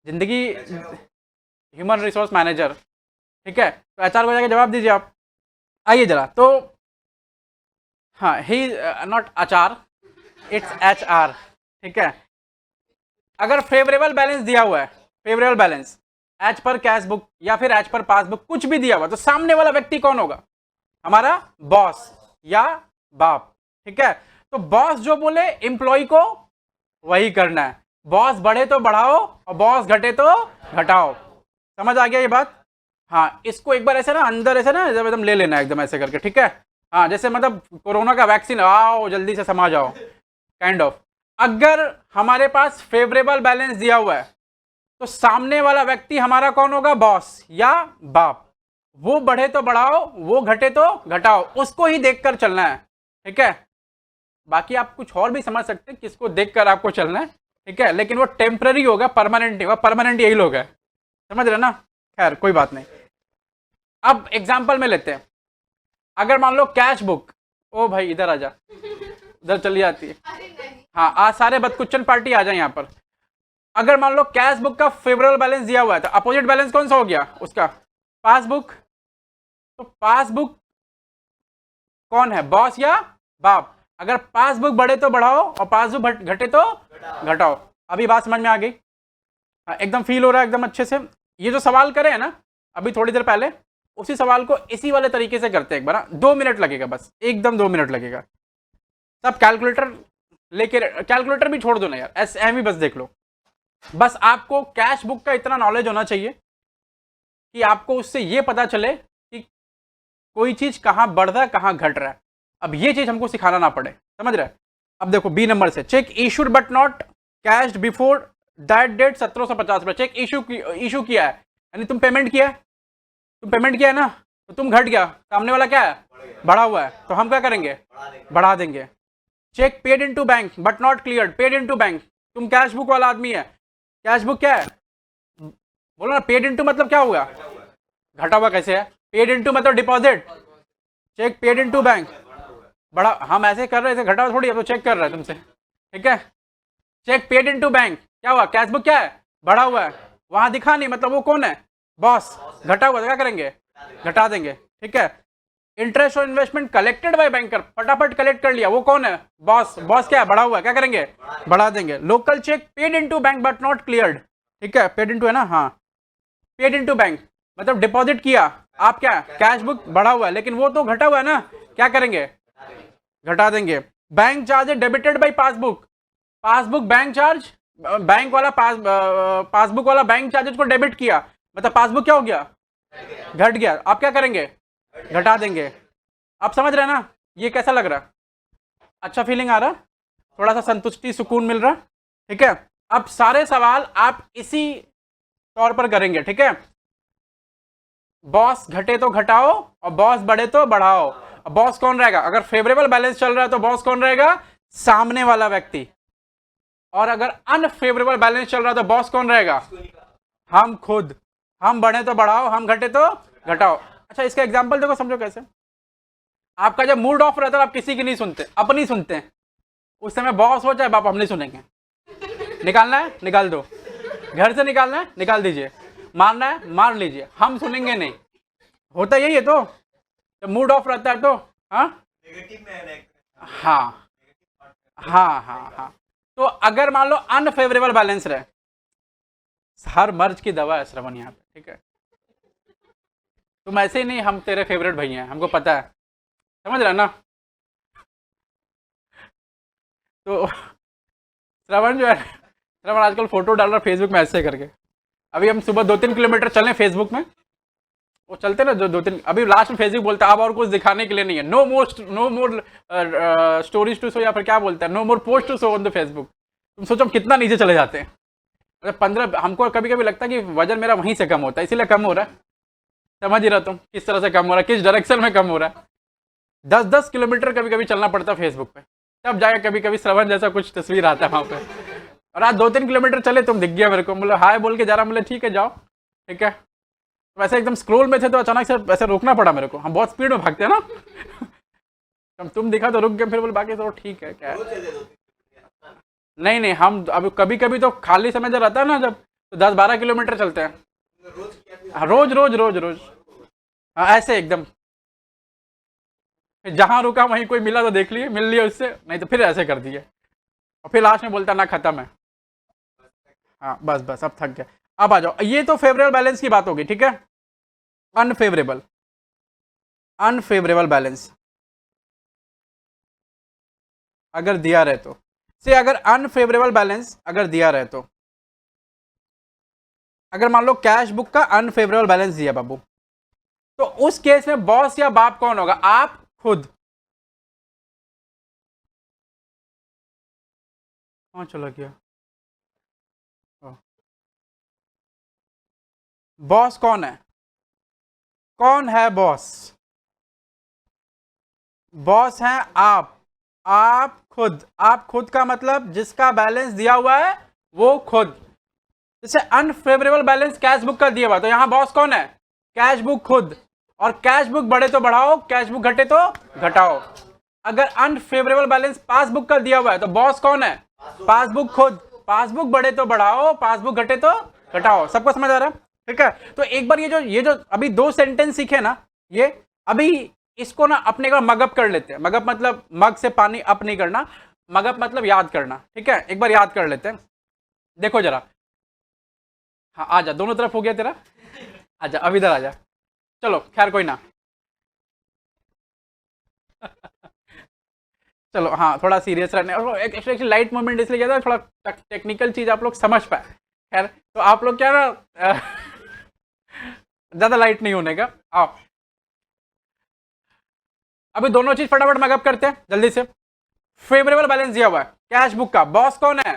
जिंदगी ह्यूमन रिसोर्स मैनेजर, ठीक है, तो एचआर को जाके जवाब दीजिए आप। आइए जरा तो, हाँ ही नॉट आचार, इट्स एच आर, ठीक है। अगर फेवरेबल बैलेंस दिया हुआ है, फेवरेबल बैलेंस एच पर कैश बुक या फिर एच पर पासबुक, कुछ भी दिया हुआ, तो सामने वाला व्यक्ति कौन होगा? हमारा बॉस या बाप, ठीक है। तो बॉस जो बोले एम्प्लॉय को वही करना है। बॉस बढ़े तो बढ़ाओ और बॉस घटे तो घटाओ। समझ आ गया ये बात? हाँ, इसको एक बार ऐसे ना अंदर ऐसे ना जब एकदम ले लेना एकदम ऐसे करके, ठीक है। हाँ, जैसे मतलब कोरोना का वैक्सीन, आओ जल्दी से समा जाओ, काइंड ऑफ। अगर हमारे पास फेवरेबल बैलेंस दिया हुआ है तो सामने वाला व्यक्ति हमारा कौन होगा? बॉस या बाप। वो बढ़े तो बढ़ाओ, वो घटे तो घटाओ, उसको ही देखकर चलना है, ठीक है। बाकी आप कुछ और भी समझ सकते हैं किसको देखकर आपको चलना है, ठीक है, लेकिन वो टेम्पररी होगा, परमानेंट नहीं होगा। परमानेंट यही लोग है, समझ रहे ना। खैर कोई बात नहीं। अब एग्जाम्पल में लेते हैं, अगर मान लो कैश बुक, ओ भाई इधर आ जा, उधर चली जाती है। हाँ, आज सारे बदकुच्चन पार्टी आ जाए यहाँ पर। अगर मान लो कैश बुक का फेवरेबल बैलेंस दिया हुआ है तो अपोजिट बैलेंस कौन सा हो गया उसका? पासबुक। तो पासबुक कौन है? बॉस या बाप। अगर पासबुक बढ़े तो बढ़ाओ और पासबुक घटे तो घटाओ। अभी बात समझ में आ गई? एकदम फील हो रहा है एकदम अच्छे से। ये जो सवाल करे हैं ना अभी थोड़ी देर पहले, उसी सवाल को इसी वाले तरीके से करते हैं एक बार। 2 मिनट लगेगा बस, एकदम 2 मिनट लगेगा। सब कैलकुलेटर लेके, कैलकुलेटर भी छोड़ दो ना यार, एम ही बस देख लो। बस आपको कैश बुक का इतना नॉलेज होना चाहिए कि आपको उससे ये पता चले कि कोई चीज कहाँ बढ़ रहा है कहाँ घट रहा है। अब ये चीज हमको सिखाना ना पड़े, समझ रहे हैं। अब देखो बी नंबर से, cheque issued but not cashed before that date 1750 cheque issue किया है, यानी तुम पेमेंट किया है, तुम पेमेंट किया है ना, तो तुम घट गया, सामने वाला क्या है बढ़ा हुआ है, तो हम क्या करेंगे बढ़ा देंगे। Cheque paid into bank but not cleared, paid into bank, तुम कैश बुक वाला आदमी है, कैश बुक क्या है बोलो ना, पेड इनटू मतलब क्या हुआ घटा हुआ कैसे है, पेड इनटू मतलब deposit, cheque paid into bank बड़ा, हम ऐसे कर रहे थे घटा हुआ थोड़ी, अब तो चेक कर रहा है तुमसे, ठीक है। चेक पेड इनटू बैंक क्या हुआ, कैश बुक क्या है बढ़ा हुआ है, वहां दिखा नहीं, मतलब वो कौन है बॉस, घटा हुआ तो क्या करेंगे घटा देंगे, ठीक है। इंटरेस्ट और इन्वेस्टमेंट कलेक्टेड बाय बैंकर, फटाफट कलेक्ट कर लिया, वो कौन है बॉस, बॉस क्या है बढ़ा हुआ है, क्या करेंगे बढ़ा देंगे। Local cheque paid into bank but not cleared, ठीक है, पेड इनटू है ना, हाँ पेड इनटू बैंक मतलब डिपॉजिट किया, आप क्या कैश बुक बढ़ा हुआ है लेकिन वो तो घटा हुआ है ना, क्या करेंगे घटा देंगे। Bank charge debited bye passbook, passbook bank charge, bank वाला पासबुक वाला बैंक चार्जेस को डेबिट किया, मतलब पासबुक क्या हो गया घट गया, आप क्या करेंगे घटा देंगे। आप समझ रहे हैं ना, ये कैसा लग रहा, अच्छा फीलिंग आ रहा, थोड़ा सा संतुष्टि सुकून मिल रहा, ठीक है। अब सारे सवाल आप इसी तौर पर करेंगे, ठीक है। बॉस घटे तो घटाओ और बॉस बढ़े तो बढ़ाओ। बॉस कौन रहेगा, अगर फेवरेबल बैलेंस चल रहा है तो बॉस कौन रहेगा सामने वाला व्यक्ति, और अगर अनफेवरेबल बैलेंस चल रहा है तो बॉस कौन रहेगा हम खुद, हम बढ़े तो बढ़ाओ हम घटे तो घटाओ। अच्छा इसका एग्जांपल देखो, समझो कैसे, आपका जब मूड ऑफ रहता है आप किसी की नहीं सुनते, अपनी सुनते हैं, उस समय बॉस हो चाहे बाप हम नहीं सुनेंगे, निकालना है निकाल दो, घर से निकालना है निकाल दीजिए, मारना है मार लीजिए, हम सुनेंगे नहीं, होता यही है। तो जब मूड ऑफ रहता है तो हाँ हाँ हाँ हाँ हाँ, तो अगर मान लो अनफेवरेबल बैलेंस रहे, हर मर्ज की दवा है श्रवण यहाँ पे, ठीक है, तुम ऐसे ही नहीं, हम तेरे फेवरेट भैया हैं हमको पता है, समझ रहा ना। तो श्रवण जो है, श्रवण आजकल फोटो डाल रहा फेसबुक में ऐसे करके, अभी हम सुबह 2-3 किलोमीटर चले फेसबुक में, वो चलते ना जो 2-3, अभी लास्ट में फेसबुक बोलता है अब और कुछ दिखाने के लिए नहीं है, no more stories to show, या फिर क्या बोलता है no more post to show on the Facebook. तुम सोचो हम कितना नीचे चले जाते हैं, 15, हमको कभी कभी लगता है कि वजन मेरा वहीं से कम होता है, इसीलिए कम हो रहा है, समझ ही रहा तुम किस तरह से कम हो रहा है, किस डायरेक्शन में कम हो रहा है। 10-10 किलोमीटर कभी कभी चलना पड़ता है फेसबुक पे, तब जाके कभी कभी श्रवण जैसा कुछ तस्वीर आता है वहाँ पे। और आज 2-3 किलोमीटर चले, तुम दिख गया मेरे को, बोले हाय बोल के जा रहा, बोले ठीक है जाओ, ठीक है। वैसे एकदम स्क्रोल में थे तो अचानक से ऐसे रोकना पड़ा मेरे को, हम बहुत स्पीड में भागते हैं ना तुम दिखा तो रुक गए, फिर बोले बाकी तो ठीक है क्या है। नहीं नहीं, हम अभी कभी कभी तो खाली समय जब रहता है ना, जब तो 10-12 किलोमीटर चलते हैं, रोज रोज रोज रोज, हाँ ऐसे एकदम, जहां रुका वहीं कोई मिला तो देख लिए, मिल लिया उससे, नहीं तो फिर ऐसे कर दिए, और फिर लास्ट में बोलता ना खत्म है, हाँ बस बस अब थक गया। अब आ जाओ, ये तो फेवरेबल बैलेंस की बात होगी, ठीक है। अनफेवरेबल, अनफेवरेबल बैलेंस अगर दिया रहे तो, से अगर अनफेवरेबल बैलेंस अगर दिया रहे तो, अगर मान लो कैश बुक का अनफेवरेबल बैलेंस दिया बाबू, तो उस केस में बॉस या बाप कौन होगा, आप खुद, कौन चला गया, बॉस कौन है, कौन है बॉस, बॉस हैं आप खुद, आप खुद का मतलब जिसका बैलेंस दिया हुआ है वो खुद, जैसे अनफेवरेबल बैलेंस कैश बुक का दिया हुआ, तो यहां बॉस कौन है कैश बुक खुद, और कैश बुक बढ़े तो बढ़ाओ कैश बुक घटे तो घटाओ। अगर अनफेवरेबल बैलेंस पासबुक का दिया हुआ है तो बॉस कौन है पासबुक खुद, पासबुक बढ़े तो बढ़ाओ पासबुक घटे तो घटाओ। सबको समझ आ रहा है, ठीक है। तो एक बार ये जो अभी 2 सेंटेंस सीखे ना, ये अभी इसको ना अपने का मगअप कर लेते हैं, मगअप मतलब मग से पानी अप नहीं करना, मगअप मतलब याद करना, ठीक है। एक बार याद कर लेते हैं, देखो जरा, हाँ आजा, दोनों तरफ हो गया तेरा, आजा अब इधर आजा, चलो खैर कोई ना चलो हाँ थोड़ा सीरियस रहने, और एक्चुअली लाइट मोमेंट इसलिए किया था, थोड़ा टेक्निकल चीज आप लोग समझ पाए, खैर तो आप लोग क्या ना ज्यादा लाइट नहीं होने का, आओ अभी दोनों चीज फटाफट मैगअप करते हैं जल्दी से। फेवरेबल बैलेंस दिया हुआ है कैश बुक का, बॉस कौन है?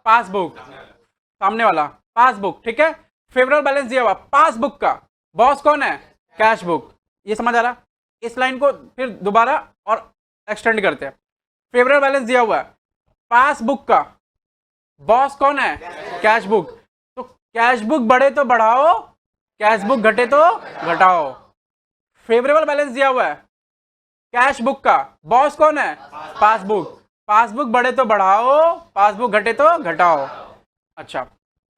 पासबुक, सामने वाला पासबुक, ठीक है। फेवरेबल बैलेंस दिया हुआ पासबुक का, बॉस कौन है? Cash book. ये समझ आ रहा? इस लाइन को फिर दोबारा और एक्सटेंड करते हैं। फेवरेबल बैलेंस दिया हुआ है पासबुक का, बॉस कौन है? Cash book. तो कैश बुक बढ़े तो बढ़ाओ, कैश बुक घटे तो घटाओ। फेवरेबल बैलेंस दिया हुआ है कैश बुक का, बॉस कौन है? पासबुक। पासबुक बढ़े तो बढ़ाओ, पासबुक घटे तो घटाओ। अच्छा,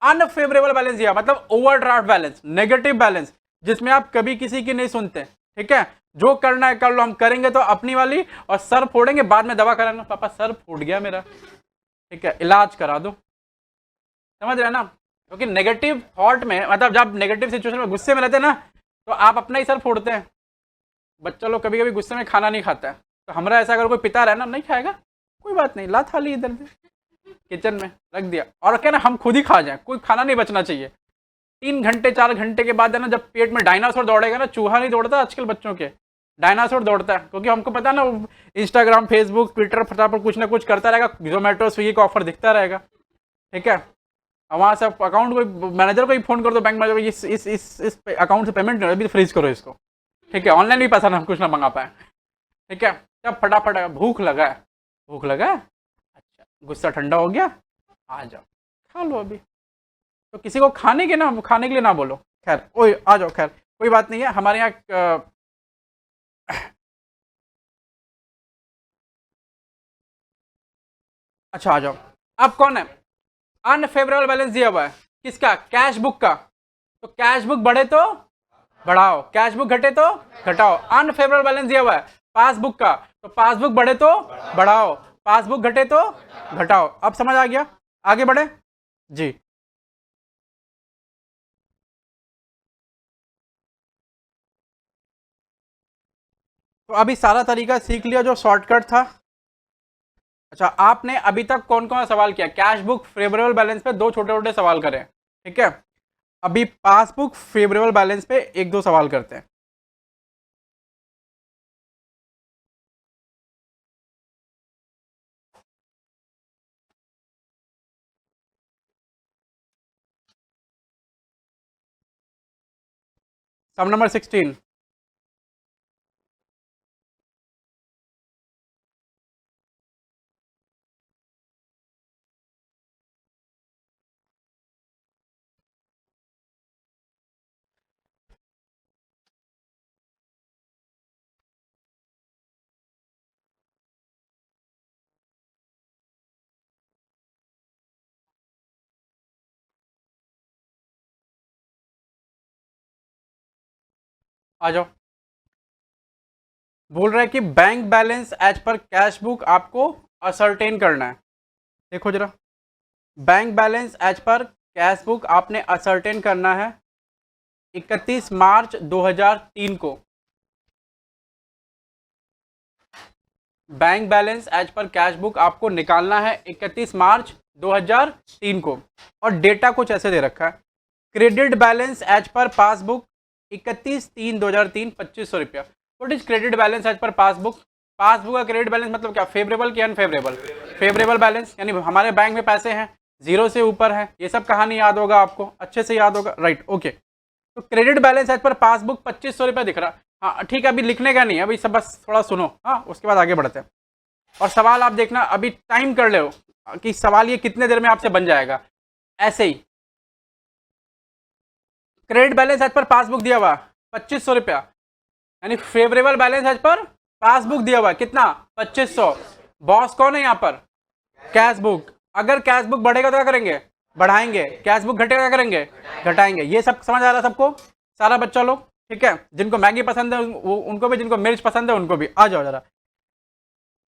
अनफेवरेबल बैलेंस दिया मतलब ओवरड्राफ्ट बैलेंस, नेगेटिव बैलेंस, जिसमें आप कभी किसी की नहीं सुनते, ठीक है। जो करना है कर लो, हम करेंगे तो अपनी वाली, और सर फोड़ेंगे बाद में दवा कराना, पापा सर फूट गया मेरा, ठीक है, इलाज करा दो। समझ रहे ना? क्योंकि नेगेटिव थॉट में, मतलब जब नेगेटिव सिचुएशन में गुस्से में रहते हैं ना, तो आप अपना ही सर फोड़ते हैं। बच्चा लोग कभी कभी गुस्से में खाना नहीं खाता है, तो हमारा ऐसा अगर कोई पिता रहे ना, नहीं खाएगा कोई बात नहीं, ला थाली इधर से किचन में रख दिया, और क्या ना हम खुद ही खा जाए, कोई खाना नहीं बचना चाहिए। 3 घंटे 4 घंटे के बाद है ना, जब पेट में डायनासोर दौड़ेगा ना, चूहा नहीं दौड़ता आजकल बच्चों के, डायनासोर दौड़ता है, क्योंकि हमको पता है ना, इंस्टाग्राम फेसबुक ट्विटर फटाफट कुछ ना कुछ करता रहेगा, जोमेटो स्विगी का ऑफर दिखता रहेगा, ठीक है। वहाँ से अकाउंट को मैनेजर को ही फोन कर दो, बैंक मैनेजर को, इस अकाउंट से पेमेंट अभी फ्रीज करो इसको, ठीक है। ऑनलाइन भी पैसा ना कुछ ना मंगा पाए, ठीक है। तब फटाफट भूख लगा है, भूख लगा है, अच्छा गुस्सा ठंडा हो गया, आ जाओ खा लो अभी। तो किसी को खाने के लिए ना बोलो, खैर ओए आ जाओ, खैर कोई बात नहीं है हमारे यहाँ। अच्छा आ जाओ, अब कौन है? अनफेवरेबल बैलेंस दिया हुआ है किसका? कैश बुक का। तो कैश बुक बढ़े तो बढ़ाओ, कैश बुक घटे तो घटाओ। अनफेवरेबल बैलेंस दिया हुआ है पासबुक का, तो पासबुक बढ़े तो बढ़ाओ, पासबुक घटे तो घटाओ। अब समझ आ गया? आगे बढ़े जी। तो अभी सारा तरीका सीख लिया जो शॉर्टकट था। अच्छा, आपने अभी तक कौन कौन सा सवाल किया? कैश बुक फेवरेबल बैलेंस पे 2 छोटे छोटे सवाल करें, ठीक है। अभी पासबुक फेवरेबल बैलेंस पे 1-2 सवाल करते हैं। सम नंबर 16। आ जाओ। बोल रहा है कि bank balance as per cash book आपको असरटेन करना है। देखो जरा, bank balance as per cash book आपने असरटेन करना है 31 मार्च 2003 को। Bank balance as per cash book आपको निकालना है 31 मार्च 2003 को, और डेटा कुछ ऐसे दे रखा है। Credit balance as per passbook 31/3/2003 ₹2500। What is credit balance as per passbook? Passbook का क्रेडिट बैलेंस मतलब क्या? फेवरेबल कि अनफेवरेबल? फेवरेबल बैलेंस, यानी हमारे बैंक में पैसे हैं, जीरो से ऊपर है। ये सब कहानी याद होगा आपको, अच्छे से याद होगा, राइट ओके। तो credit balance as per passbook ₹2500 दिख रहा। हाँ ठीक है, अभी लिखने का नहीं है, अभी सब बस थोड़ा सुनो, हाँ उसके बाद आगे बढ़ते हैं। और सवाल आप देखना, अभी टाइम कर ले कि सवाल ये कितने देर में आपसे बन जाएगा। ऐसे ही credit balance as per passbook दिया हुआ ₹2500, यानी favourable balance as per passbook दिया हुआ कितना? 2500। बॉस कौन है यहाँ पर? Cash book. अगर कैश बुक बढ़ेगा तो क्या करेंगे? बढ़ाएंगे। कैश बुक घटेगा क्या करेंगे? घटाएंगे। ये सब समझ आ रहा है सबको, सारा बच्चा लोग, ठीक है। जिनको मैगी पसंद है उनको भी, जिनको मिर्च पसंद है उनको भी। आ जाओ जरा।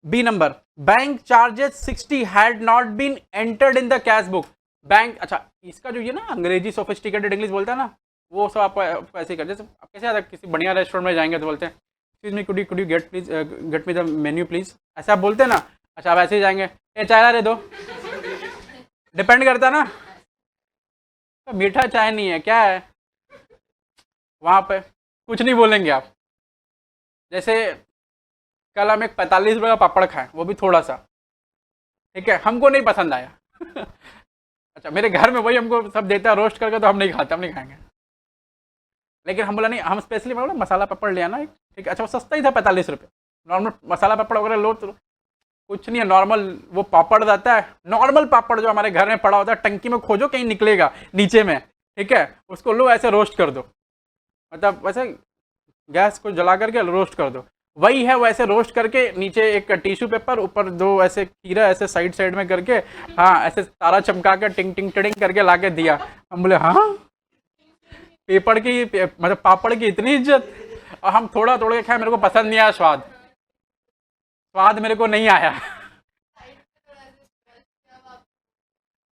B number, bank charges 60 had not been entered in the cash book. Bank, अच्छा इसका जो ये ना अंग्रेजी सोफिस्टिकेटेड इंग्लिश बोलता है ना, वो सब आप ऐसे ही कर, जैसे आप कैसे आता किसी बढ़िया रेस्टोरेंट में जाएंगे तो बोलते हैं excuse me could you get me the menu please, ऐसे आप बोलते हैं ना। अच्छा आप ऐसे ही जाएंगे, ए चाय दे दो, डिपेंड करता है ना, तो मीठा चाय नहीं है क्या है, वहाँ पे कुछ नहीं बोलेंगे आप। जैसे कल हम एक 45 रुपये का पापड़ खाएं, वो भी थोड़ा सा, ठीक है, हमको नहीं पसंद आया। अच्छा, मेरे घर में वही हमको सब देता है रोस्ट करके, तो हम नहीं खाते, हम नहीं खाएंगे। लेकिन हम बोला नहीं, हम स्पेशली बोला मसाला पापड़ ले आना एक, ठीक है। अच्छा, वो सस्ता ही था 45 रुपये, नॉर्मल मसाला पापड़ वगैरह लो तो कुछ नहीं है, नॉर्मल वो पापड़ रहता है, नॉर्मल पापड़ जो हमारे घर में पड़ा होता है, टंकी में खोजो कहीं निकलेगा नीचे में, ठीक है, उसको लो ऐसे रोस्ट कर दो, मतलब वैसे गैस को जला करके रोस्ट कर दो, वही है वैसे रोस्ट करके, नीचे एक टिश्यू पेपर, ऊपर दो ऐसे खीरा ऐसे साइड साइड में करके, हाँ ऐसे तारा चमका के टिंग टिंग टिंग करके ला के दिया। हम बोले हाँ, पेपर की मतलब पापड़ की इतनी इज्जत, और हम थोड़ा थोड़ा के खाए, मेरे को पसंद नहीं आया स्वाद, स्वाद मेरे को नहीं आया।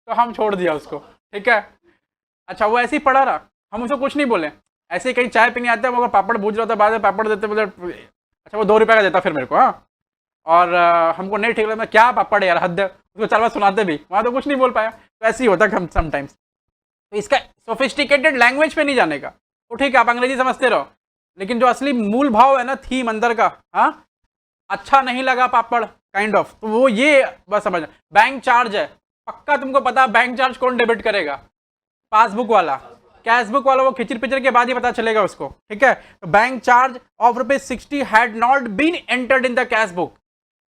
तो हम छोड़ दिया उसको, ठीक है। अच्छा, वो ऐसे ही पड़ा रहा, हम उसको कुछ नहीं बोले, ऐसे ही कहीं चाय पीने आते हैं, वो अगर पापड़ भूज रहा था, बाद में पापड़ देते बोले, अच्छा वो 2 रुपये का देता फिर मेरे को, हाँ, और हमको नहीं ठीक लगा, क्या पापड़ है यार, हद है, उसको 4 बार सुनाते भी, वहाँ तो कुछ नहीं बोल पाया। तो ऐसे ही होता है हम समटाइम्स। तो इसका सोफिस्टिकेटेड लैंग्वेज पे नहीं जाने का, तो ठीक है आप अंग्रेजी समझते रहो, लेकिन जो असली मूल भाव है ना, थीम अंदर का, हाँ, अच्छा नहीं लगा पापड़ काइंड ऑफ, तो वो ये बस समझना। बैंक चार्ज है, पक्का तुमको पता है बैंक चार्ज कौन डेबिट करेगा, पासबुक वाला, कैशबुक वाला वो खिचड़ पिचड़ के बाद ही पता चलेगा उसको, ठीक है। तो bank charge of ₹60 had not been entered in the cash book,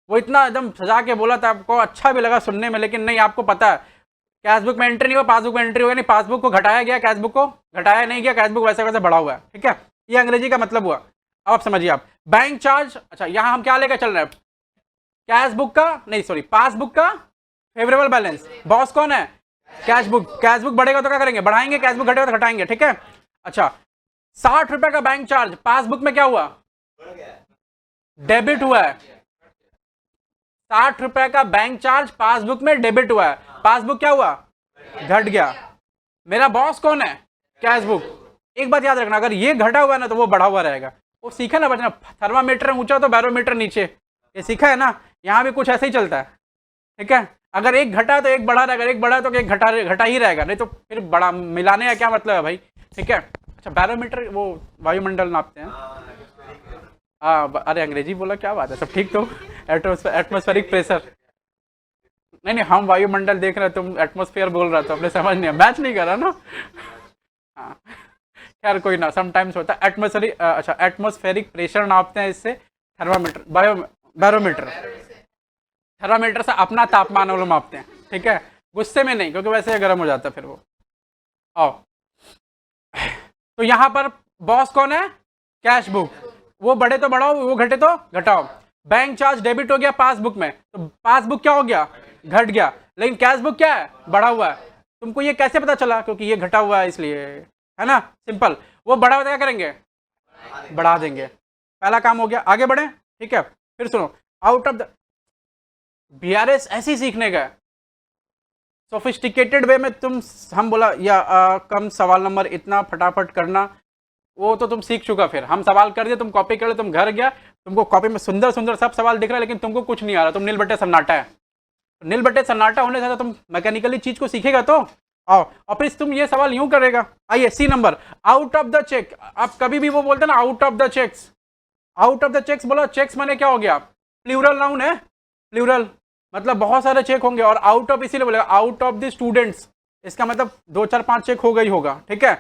वो इतना एकदम सजा के बोला था, आपको अच्छा भी लगा सुनने में, लेकिन नहीं, आपको पता है कैश बुक में एंट्री नहीं हुआ, पासबुक में एंट्री होगा नहीं, पासबुक को घटाया गया, कैश बुक को घटाया नहीं गया, कैश बुक वैसे वैसे बढ़ा हुआ है, ठीक है। ये अंग्रेजी का मतलब हुआ। अब आप समझिए, आप बैंक चार्ज, अच्छा यहाँ हम क्या लेकर चल रहे हैं, कैश बुक का नहीं, सॉरी, पासबुक का फेवरेबल बैलेंस, बॉस कौन है, कैश बुक, कैश बुक बढ़ेगा तो क्या करेंगे, बढ़ाएंगे, कैश बुक घटेगा तो घटाएंगे, ठीक है। अच्छा, 60 रुपए का बैंक चार्ज पासबुक में क्या हुआ, डेबिट हुआ है, 60 रुपए का बैंक चार्ज पासबुक में डेबिट हुआ है, पासबुक क्या हुआ, घट गया। मेरा बॉस कौन है, कैश बुक। एक बात याद रखना, अगर ये घटा हुआ है ना तो वो बढ़ा हुआ रहेगा, वो सीखा ना बचना, थर्मामीटर ऊंचा तो बैरोमीटर नीचे, ये सीखा है ना, यहाँ भी कुछ ऐसे ही चलता है, ठीक है। अगर एक घटा तो एक बढ़ा रहेगा, एक बढ़ा तो एक घटा ही रहेगा, नहीं तो फिर बड़ा मिलाने का क्या मतलब है भाई, ठीक है। अच्छा, बैरोमीटर वो वायुमंडल नापते हैं, हाँ, अरे अंग्रेजी बोला, क्या बात है, सब ठीक। तो एटमॉस्फेरिक प्रेशर, नहीं हम वायुमंडल देख रहे, तुम एटमॉस्फेयर बोल रहा था, अपने समझ नहीं, मैच नहीं करा ना, हाँ खैर कोई ना, समटाइम्स होता है। एटमॉस्फेरिक, अच्छा एटमॉस्फेरिक प्रेशर नापते हैं इससे, थर्मामीटर, बैरोमीटर, थर्मामीटर से अपना तापमान वो लोग मापते हैं, ठीक है, गुस्से में नहीं, क्योंकि वैसे गर्म हो जाता है फिर वो। आओ, तो यहाँ पर बॉस कौन है, कैश बुक, वो बढ़े तो बढ़ाओ, वो घटे तो घटाओ। बैंक चार्ज डेबिट हो गया पासबुक में, तो पासबुक क्या हो गया, घट गया, लेकिन कैश बुक क्या है, बढ़ा हुआ है। तुमको ये कैसे पता चला, क्योंकि ये घटा हुआ है इसलिए, है ना, सिंपल। वो बढ़ा हुआ क्या करेंगे, बढ़ा देंगे, पहला काम हो गया, आगे बढ़े, ठीक है। फिर सुनो, आउट ऑफ द बीआरएस ऐसे ही सीखने का, सोफिस्टिकेटेड वे में तुम, हम बोला या कम सवाल नंबर इतना फटाफट करना, वो तो तुम सीख चुका, फिर हम सवाल कर दिए, तुम कॉपी कर ले, तुम घर गया, तुमको कॉपी में सुंदर सुंदर सब सवाल दिख रहा है, लेकिन तुमको कुछ नहीं आ रहा, तुम नील बट्टे सन्नाटा है। नील बट्टे सन्नाटा होने से तुम मैकेनिकली चीज को सीखेगा तो आओ, और फिर तुम ये सवाल यूं करेगा। आइए, C number, out of the cheque, आप कभी भी वो बोलते ना out of the cheques, out of the cheques बोला, चेक्स माने क्या हो गया, प्लूरल नाउन है, प्लूरल मतलब बहुत सारे चेक होंगे, और आउट ऑफ इसीलिए बोलेगा, आउट ऑफ द स्टूडेंट्स, इसका मतलब 2 4 5 चेक हो गई होगा, ठीक है।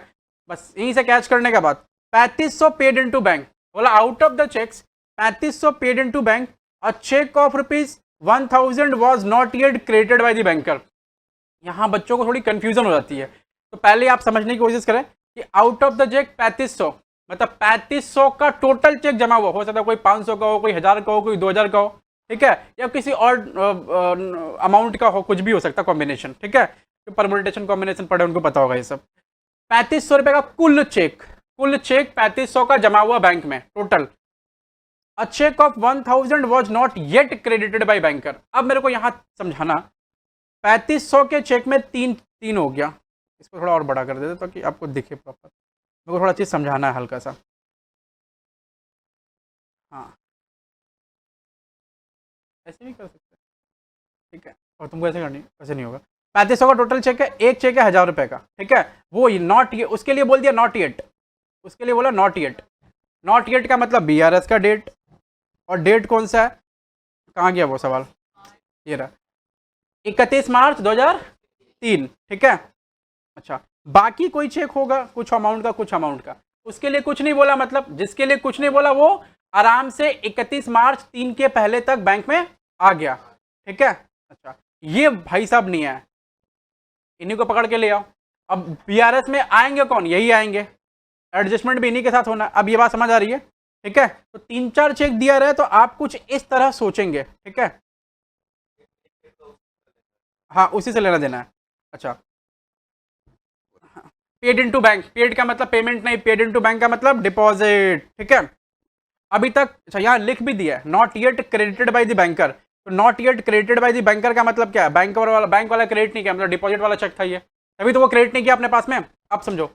बस यहीं से कैच करने का बात। 3500 पेड इनटू बैंक, बोला out of the cheques 3500 paid into bank, a cheque of ₹1000 was not yet credited by the banker. यहाँ बच्चों को थोड़ी कंफ्यूजन हो जाती है, तो पहले आप समझने की कोशिश करें कि आउट ऑफ द चेक 3500 मतलब 3500 का टोटल चेक जमा हुआ, हो सकता है कोई 500 का हो, कोई 1000 का हो, कोई 2000 का हो, ठीक है, या किसी और अमाउंट का हो, कुछ भी हो सकता है कॉम्बिनेशन, ठीक है। तो परम्यूटेशन कॉम्बिनेशन पढ़े उनको पता होगा ये सब। 3500 रुपए का कुल चेक 3500 का जमा हुआ बैंक में total. A cheque of 1000 was not yet credited by banker. अब मेरे को यहां समझाना, 3500 के चेक में तीन हो गया, इसको थोड़ा और बड़ा कर देते ताकि आपको दिखे प्रॉपर, मेरे को थोड़ा चीज समझाना है हल्का सा। हाँ, ऐसे भी कर सकते हैं, ठीक है, और तुमको ऐसे करनी, ऐसे नहीं होगा। 3500 का टोटल चेक है, एक चेक है 1000 रुपए का, ठीक है, वो नॉट ये, उसके लिए बोल दिया नॉट येट, उसके लिए बोला नॉट येट। नॉट येट का मतलब बीआरएस का डेट, और डेट कौन सा है, कहाँ गया वो सवाल, ये रहा 31 मार्च 2003, ठीक है। अच्छा, बाकी कोई चेक होगा कुछ अमाउंट का, कुछ अमाउंट का, उसके लिए कुछ नहीं बोला, मतलब जिसके लिए कुछ नहीं बोला वो आराम से 31 मार्च 3 के पहले तक बैंक में आ गया, ठीक है। अच्छा, ये भाई साहब नहीं आया, इन्हीं को पकड़ के ले आओ। अब बीआरएस में आएंगे कौन, यही आएंगे, एडजस्टमेंट भी इन्हीं के साथ होना। अब ये बात समझ आ रही है, ठीक है। तो 3-4 चेक दिया रहे तो आप कुछ इस तरह सोचेंगे, ठीक है। हाँ, उसी से लेना देना है। अच्छा, पेड इनटू बैंक, पेड का मतलब पेमेंट नहीं, पेड इनटू बैंक का मतलब डिपॉजिट, ठीक है। अभी तक अच्छा यहाँ लिख भी दिया है not yet credited by the banker, तो not yet credited by the banker का मतलब क्या है, बैंक वाला क्रेडिट नहीं किया, मतलब डिपॉजिट वाला चेक था ये, तभी तो वो क्रेडिट नहीं किया अपने पास में। अब समझो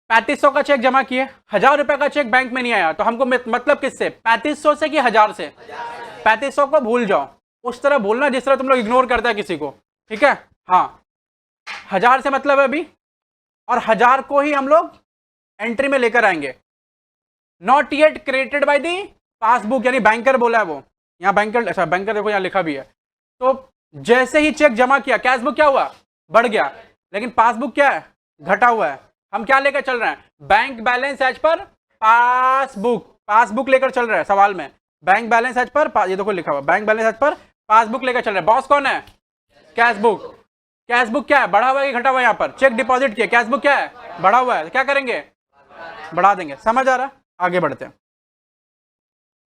3500 का चेक जमा किए, 1000 रुपए का चेक बैंक में नहीं आया, तो हमको मतलब किससे, 3500 से कि 1000 से, 3500 को भूल जाओ, उस तरह बोलना जिस तरह तुम लोग इग्नोर करता है किसी को, ठीक है। हाँ, 1000 से मतलब है अभी, और 1000 को ही हम लोग एंट्री में लेकर आएंगे। Not yet credited by the passbook, यानी बैंकर बोला है वो, यहाँ बैंकर, अच्छा बैंकर देखो यहाँ लिखा भी है। तो जैसे ही चेक जमा किया, कैश बुक क्या हुआ, बढ़ गया, लेकिन पासबुक क्या है, घटा हुआ है। हम क्या लेकर चल रहे हैं, bank balance as per passbook, passbook लेकर चल रहे हैं सवाल में, बैंक बैलेंस एज पर, ये देखो लिखा हुआ bank balance as per passbook लेकर चल रहे हैं। बॉस कौन है, कैश बुक, कैश बुक क्या है, बढ़ा हुआ है कि घटा हुआ है, यहाँ पर चेक डिपॉजिट किया, कैश बुक क्या है, बढ़ा हुआ है, क्या करेंगे, बढ़ा देंगे। समझ आ रहा, आगे बढ़ते हैं।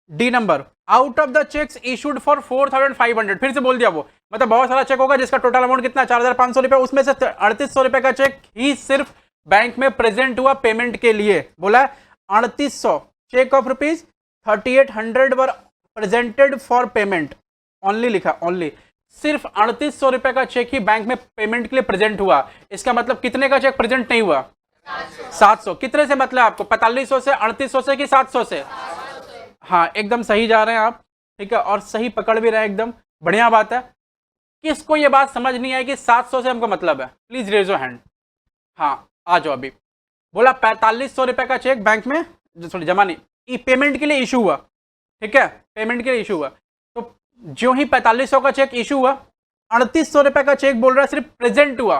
D number, out of the cheques issued for 4500, फिर से बोल दिया वो, मतलब बहुत सारा चेक होगा जिसका टोटल अमाउंट कितना 4500 रुपए, उसमें से 3800 रुपए का चेक ही सिर्फ बैंक में प्रेजेंट हुआ पेमेंट के लिए, बोला 3800 cheque of rupees 3800 were presented for payment, only लिखा, ओनली सिर्फ 3800 रुपए का चेक ही बैंक में पेमेंट के लिए प्रेजेंट हुआ। इसका मतलब कितने का चेक प्रेजेंट नहीं हुआ, 700। कितने से मतलब आपको 4500 से, 3800 से कि 700 से, हाँ एकदम सही जा रहे हैं आप, ठीक है, और सही पकड़ भी रहे हैं एकदम, बढ़िया बात है। किसको ये बात समझ नहीं आई कि 700 से हमको मतलब है, प्लीज रेज योर हैंड। हाँ आ जाओ अभी। बोला 4500 रुपए का चेक बैंक में सॉरी जमा नहीं, पेमेंट के लिए इशू हुआ, ठीक है, पेमेंट के लिए इशू हुआ। तो जो ही 4500 का चेक इशू हुआ, 3800 रुपए का चेक बोल रहा है सिर्फ प्रेजेंट हुआ,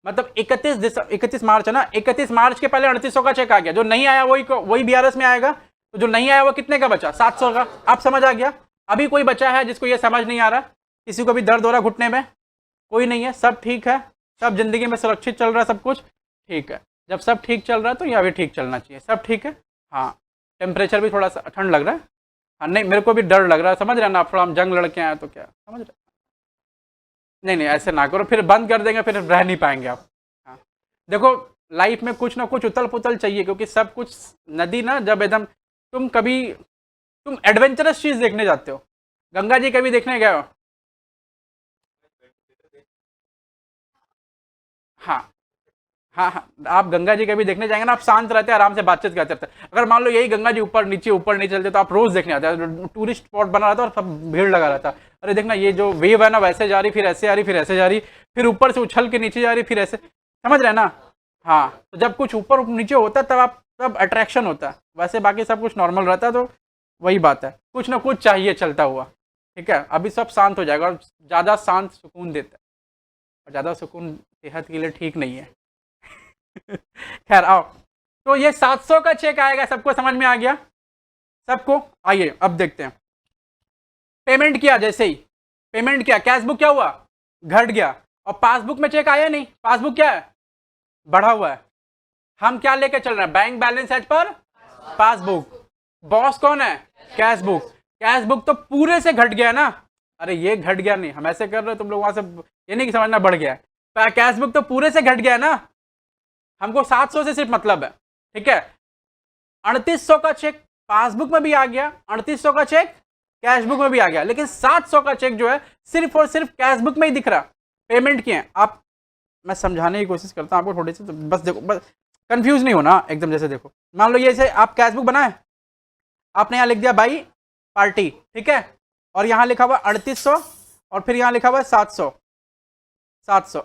मतलब 31 मार्च है ना, 31 मार्च के पहले 3800 का चेक आ गया, जो नहीं आया वही बीआरएस में आएगा, तो जो नहीं आया वो कितने का बचा, 700 का। आप समझ आ गया। अभी कोई बचा है जिसको ये समझ नहीं आ रहा, किसी को भी दर्द हो रहा घुटने में, कोई नहीं है, सब ठीक है, सब जिंदगी में सुरक्षित चल रहा है, सब कुछ ठीक है। जब सब ठीक चल रहा है तो यह भी ठीक चलना चाहिए, सब ठीक है। हाँ, टेम्परेचर भी थोड़ा सा ठंड लग रहा है, हाँ नहीं मेरे को भी डर लग रहा है, समझ रहे हैं ना आप, थोड़ा हम जंग लड़के आए तो क्या समझ रहे, नहीं नहीं ऐसे ना करो, फिर बंद कर देंगे, फिर रह नहीं पाएंगे आप। हाँ देखो, लाइफ में कुछ ना कुछ उथल पुथल चाहिए, क्योंकि सब कुछ नदी ना, जब एकदम तुम एडवेंचरस चीज देखने जाते हो, गंगा जी कभी देखने गए हो, हाँ हाँ हाँ, आप गंगा जी कभी देखने जाएंगे ना, आप शांत रहते हैं, आराम से बातचीत करते रहते हैं। अगर मान लो यही गंगा जी ऊपर नीचे चलते, तो आप रोज देखने आते हैं, टूरिस्ट स्पॉट बना रहता है और सब भीड़ लगा रहता है, अरे देखना ये जो वेव है ना वैसे जा रही, फिर ऐसे आ रही, फिर ऐसे जा रही, फिर ऊपर से उछल के नीचे जा रही, फिर ऐसे, समझ रहे हैं ना। हाँ, तो जब कुछ ऊपर नीचे होता है तब अट्रैक्शन होता है, वैसे बाकी सब कुछ नॉर्मल रहता है, तो वही बात है, कुछ ना कुछ चाहिए चलता हुआ, ठीक है। अभी सब शांत हो जाएगा, और ज़्यादा शांत सुकून देता है, और ज़्यादा सुकून सेहत के लिए ठीक नहीं है। खैर आओ, तो ये 700 का चेक आएगा, सबको समझ में आ गया सबको। आइए अब देखते हैं, पेमेंट किया, जैसे ही पेमेंट किया, कैश बुक क्या हुआ, घट गया, और पासबुक में चेक आया नहीं, पासबुक क्या है, बढ़ा हुआ है। हम क्या लेके चल रहे हैं, bank balance as per passbook, boss कौन है, कैश बुक, कैश बुक तो पूरे से घट गया ना, अरे ये घट गया नहीं, हम ऐसे कर रहे हो, तुम लोग वहां से ये नहीं कि समझना बढ़ गया है, कैश बुक तो पूरे से घट गया ना, हमको 700 से सिर्फ मतलब है, ठीक है। 3800 का चेक पासबुक में भी आ गया, 3800 का चेक कैश बुक में भी आ गया, लेकिन 700 का चेक जो है सिर्फ और सिर्फ कैश बुक में ही दिख रहा, पेमेंट किए आप। मैं समझाने की कोशिश करता हूं आपको थोड़ी सी, तो बस देखो, बस कंफ्यूज नहीं होना एकदम। जैसे देखो, मान लो ये से आप कैश बुक बनाए, आपने यहाँ लिख दिया बाई पार्टी, ठीक है, और यहाँ लिखा हुआ 3800, और फिर यहाँ लिखा हुआ 700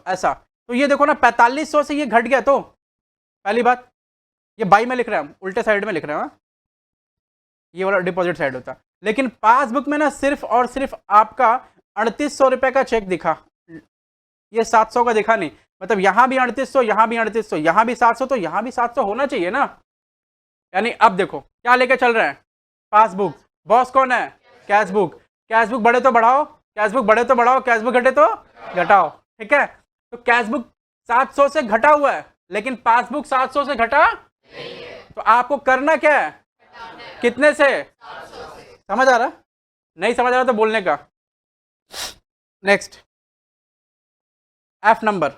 ऐसा, तो ये देखो ना 4500 से ये घट गया, तो पहली बात ये बाई में लिख रहे हैं हम, उल्टे साइड में लिख रहे हैं, ये वाला डिपॉजिट साइड होता है, लेकिन पासबुक में ना सिर्फ और सिर्फ आपका 3800 रुपए का चेक दिखा, ये 700 का दिखा नहीं। मतलब यहां भी 3800, यहां भी 3800, यहां भी 700, तो यहां भी 700 होना चाहिए ना। यानी अब देखो क्या लेके चल रहे हैं, पासबुक। बॉस कौन है, कैशबुक। कैशबुक बढ़े तो बढ़ाओ, कैशबुक बढ़े तो बढ़ाओ, कैशबुक घटे तो घटाओ। ठीक है, तो कैशबुक 700 से घटा हुआ है, लेकिन पासबुक 700 से घटा। तो आपको करना क्या है, कितने से, समझ आ रहा, नहीं समझ आ रहा तो बोलने का। Next, F number,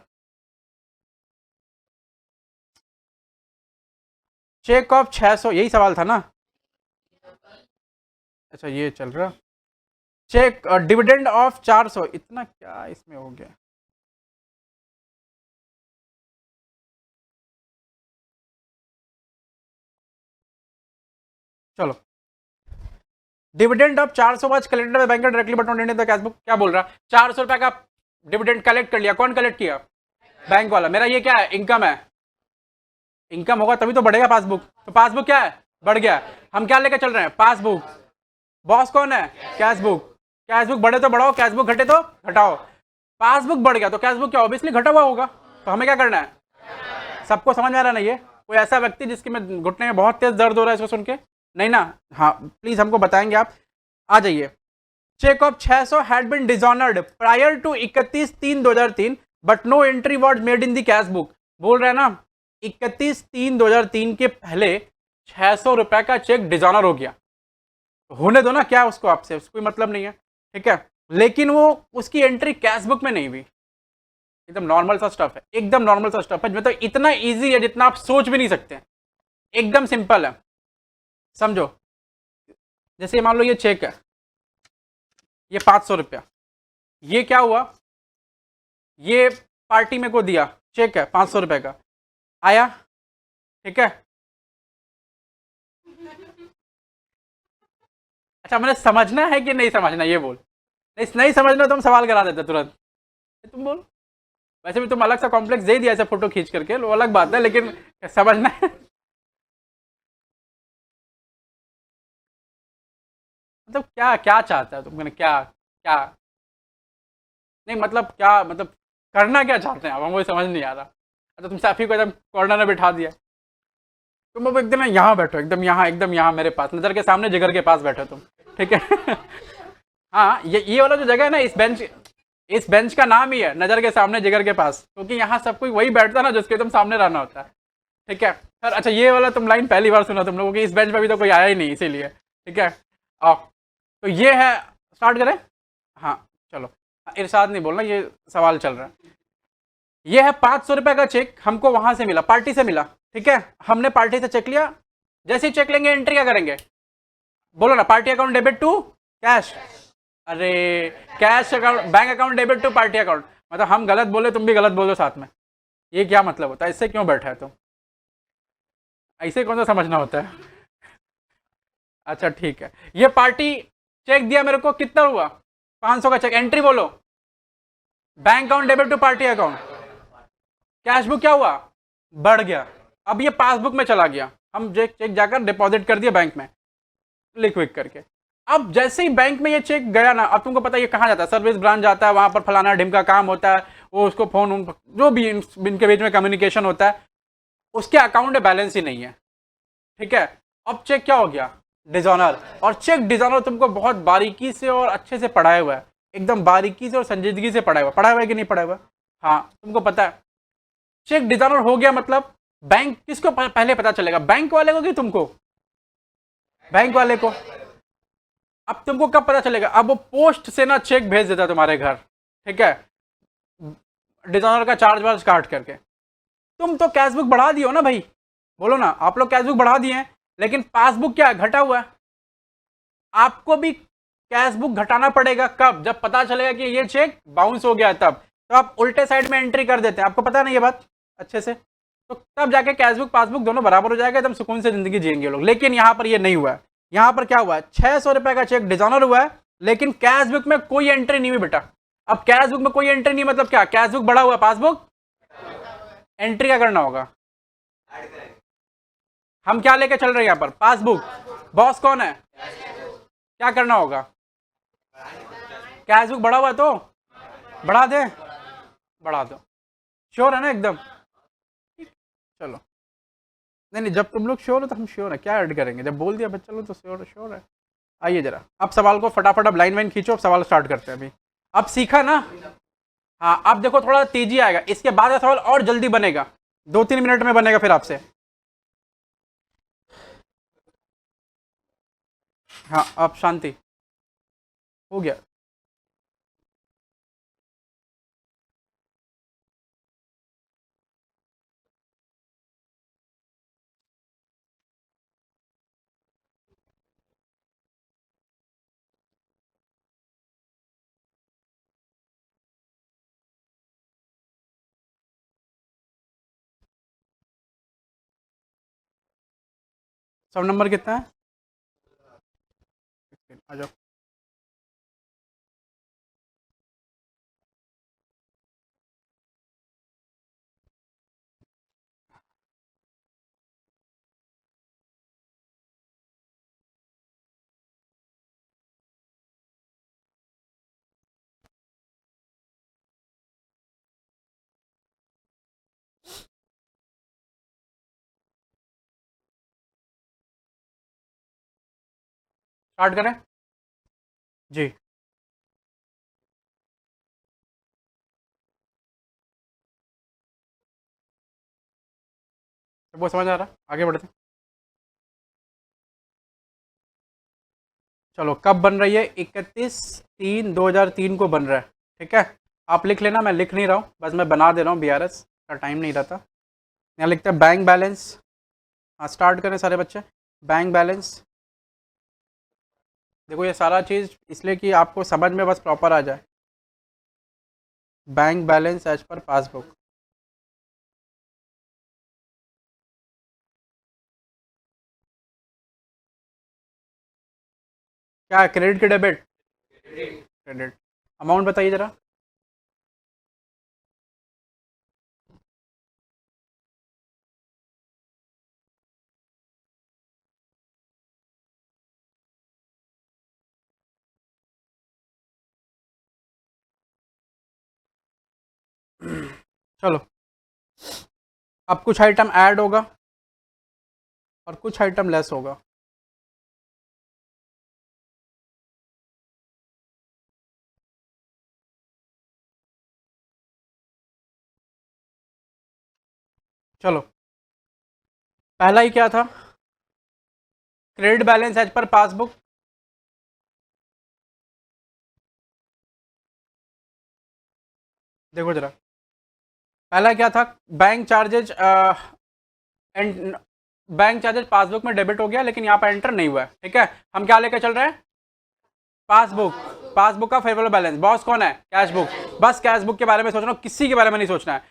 cheque of 600, यही सवाल था ना। अच्छा ये चल रहा, चेक डिविडेंड ऑफ 400, इतना क्या इसमें हो गया। चलो, dividend of 400 was collected by bank directly but not in the cashbook. क्या बोल रहा, 400 रुपए का डिविडेंड कलेक्ट कर लिया, कौन कलेक्ट किया, बैंक वाला। मेरा ये क्या है, इनकम है, इनकम होगा तभी तो बढ़ेगा पासबुक। तो पासबुक क्या है, बढ़ गया। हम क्या लेकर चल रहे हैं, पासबुक। बॉस कौन है, कैशबुक। कैशबुक बढ़े तो बढ़ाओ, कैशबुक घटे तो घटाओ। पासबुक बढ़ गया तो कैशबुक क्या ऑब्वियसली घटा हुआ होगा। तो हमें क्या करना है, सबको समझ में आ रहा है ना। ये कोई ऐसा व्यक्ति जिसके में घुटने में बहुत तेज दर्द हो रहा है इसको सुन के, नहीं ना। हाँ प्लीज हमको बताएंगे आप, आ जाइए। Cheque of 600 had been dishonoured prior to 31/3/2003 but no entry was made in the cash book. बोल रहे हैं ना 31/3/2003 के पहले 600 रुपए का चेक डिसऑनर हो गया। होने दो ना, क्या उसको आपसे कोई मतलब नहीं है, ठीक है। लेकिन वो उसकी एंट्री कैश बुक में नहीं हुई। एकदम नॉर्मल सा स्टफ है, एकदम नॉर्मल सा स्टफ है, मतलब इतना इजी है जितना आप सोच भी नहीं सकते, एकदम सिंपल है। समझो, जैसे मान लो ये चेक है, ये 500 रुपया, ये क्या हुआ, ये पार्टी में को दिया, चेक है 500 रुपए का आया, ठीक है। अच्छा मैंने समझना है कि नहीं समझना, ये बोल। नहीं समझना तो हम सवाल करा देते तुरंत, तुम बोल। वैसे भी तुम अलग सा कॉम्प्लेक्स दे दिया ऐसे फोटो खींच करके, वो अलग बात है, लेकिन समझना है। मतलब क्या क्या चाहता है तुम, क्या क्या, नहीं मतलब क्या, मतलब करना क्या चाहते हैं आप, हमको समझ नहीं आ रहा। अच्छा तुम साफी को एकदम कॉर्नर में बिठा दिया, तुम अब एकदम यहाँ बैठो, एकदम यहाँ मेरे पास, नजर के सामने, जिगर के पास बैठो तुम, ठीक है। हाँ ये वाला जो जगह है ना, इस बेंच का नाम ही है नजर के सामने जिगर के पास, क्योंकि यहाँ सब कोई वही बैठता है ना जिसके एकदम सामने रहना होता है, ठीक है सर। अच्छा ये वाला तुम लाइन पहली बार सुना तुम लोगों की, इस बेंच पे भी तो कोई आया ही नहीं इसीलिए, ठीक है। आओ, तो ये है, स्टार्ट करें। हाँ चलो, इरशाद नहीं बोलना, ये सवाल चल रहा है। ये है 500 रुपए का चेक, हमको वहां से मिला, पार्टी से मिला, ठीक है। हमने पार्टी से चेक लिया, जैसे ही चेक लेंगे एंट्री क्या करेंगे, बोलो ना, party account debit to cash. अरे cash account, bank account debit to party account, मतलब हम गलत बोले तुम भी गलत बोलो साथ में, ये क्या मतलब होता है, इससे क्यों बैठा है तुम, ऐसे कौन सा समझना होता है। अच्छा ठीक है, ये पार्टी चेक दिया मेरे को, कितना हुआ, 500 का चेक, एंट्री बोलो, bank account debit to party account. Cash book क्या हुआ, बढ़ गया। अब ये पासबुक में चला गया, हम चेक जाकर डिपॉजिट कर दिया बैंक में लिक्विड करके। अब जैसे ही बैंक में ये चेक गया ना, अब तुमको पता है ये कहाँ जाता है, सर्विस ब्रांच जाता है, वहां पर फलाना ढिमका काम होता है, वो उसको फोन जो भी इनके बीच में कम्युनिकेशन होता है, उसके अकाउंट में बैलेंस ही नहीं है, ठीक है। अब चेक क्या हो गया, डिसऑनर। और चेक डिसऑनर तुमको बहुत बारीकी से और अच्छे से पढ़ाया हुआ है, एकदम बारीकी से और संजीदगी से पढ़ा हुआ है कि नहीं पढ़ा हुआ, हाँ तुमको पता है। चेक डिसऑनर हो गया मतलब बैंक किसको पहले पता चलेगा, बैंक वाले को कि तुमको, बैंक वाले को। अब तुमको कब पता चलेगा, अब वो पोस्ट से ना चेक भेज देता तुम्हारे घर, ठीक है, डिसऑनर का चार्ज वार्ज काट करके। तुम तो कैशबुक बढ़ा दियो ना भाई, बोलो ना, आप लोग कैशबुक बढ़ा दिए हैं, लेकिन पासबुक क्या है, घटा हुआ है। आपको भी कैशबुक घटाना पड़ेगा, कब, जब पता चलेगा कि ये चेक बाउंस हो गया, तब तो आप उल्टे साइड में एंट्री कर देते हैं, आपको पता नहीं ये बात अच्छे से, तो तब जाके कैशबुक पासबुक दोनों बराबर हो जाएगा, एकदम सुकून से जिंदगी जिएंगे लोग। लेकिन यहाँ पर ये नहीं हुआ है, यहाँ पर क्या हुआ है, 600 रुपए का चेक डिसऑनर हुआ है, लेकिन कैशबुक में कोई एंट्री नहीं हुई बेटा। अब कैशबुक में कोई एंट्री नहीं मतलब क्या, कैशबुक बढ़ा हुआ, पासबुक एंट्री क्या करना होगा, हम क्या लेके चल रहे हैं यहाँ पर, पासबुक। बॉस कौन है, क्या करना होगा? कैश बुक बढ़ा हुआ है तो बढ़ा दे, बढ़ा दो। श्योर है ना एकदम? चलो, नहीं नहीं, जब तुम लोग श्योर हो तो हम श्योर है, क्या ऐड करेंगे, जब बोल दिया बच्चा लोग तो श्योर श्योर है। आइए जरा, अब सवाल को फटाफट अब लाइन वाइन खींचो, अब सवाल स्टार्ट करते हैं अभी। अब सीखा ना? हाँ, अब देखो थोड़ा तेजी आएगा, इसके बाद का सवाल और जल्दी बनेगा, 2-3 मिनट में बनेगा फिर आपसे। हाँ, अब शांति हो गया। सब नंबर कितना है? आ जाओ। स्टार्ट करें जी। वो समझ आ रहा, आगे बढ़ते हैं। चलो, कब बन रही है? 31/3/2003 को बन रहा है, ठीक है। आप लिख लेना, मैं लिख नहीं रहा हूँ, बस मैं बना दे रहा हूँ, BRS का टाइम नहीं रहता। यहाँ लिखते हैं बैंक बैलेंस। हाँ, स्टार्ट करें सारे बच्चे। बैंक बैलेंस, देखो ये सारा चीज़ इसलिए कि आपको समझ में बस प्रॉपर आ जाए। Bank balance as per passbook. क्या है, क्रेडिट की डेबिट? क्रेडिट। अमाउंट बताइए ज़रा। चलो, अब कुछ आइटम ऐड होगा और कुछ आइटम लेस होगा। चलो, पहला ही क्या था? Credit balance as per passbook. देखो जरा, पहला क्या था? Bank charges and bank charges passbook में डेबिट हो गया, लेकिन यहाँ पर एंटर नहीं हुआ है, ठीक है। हम क्या लेकर चल रहे हैं? पासबुक। पासबुक का फेवरेबल बैलेंस, बॉस कौन है? Cash book. बस कैश बुक के बारे में सोचना, किसी के बारे में नहीं सोचना है।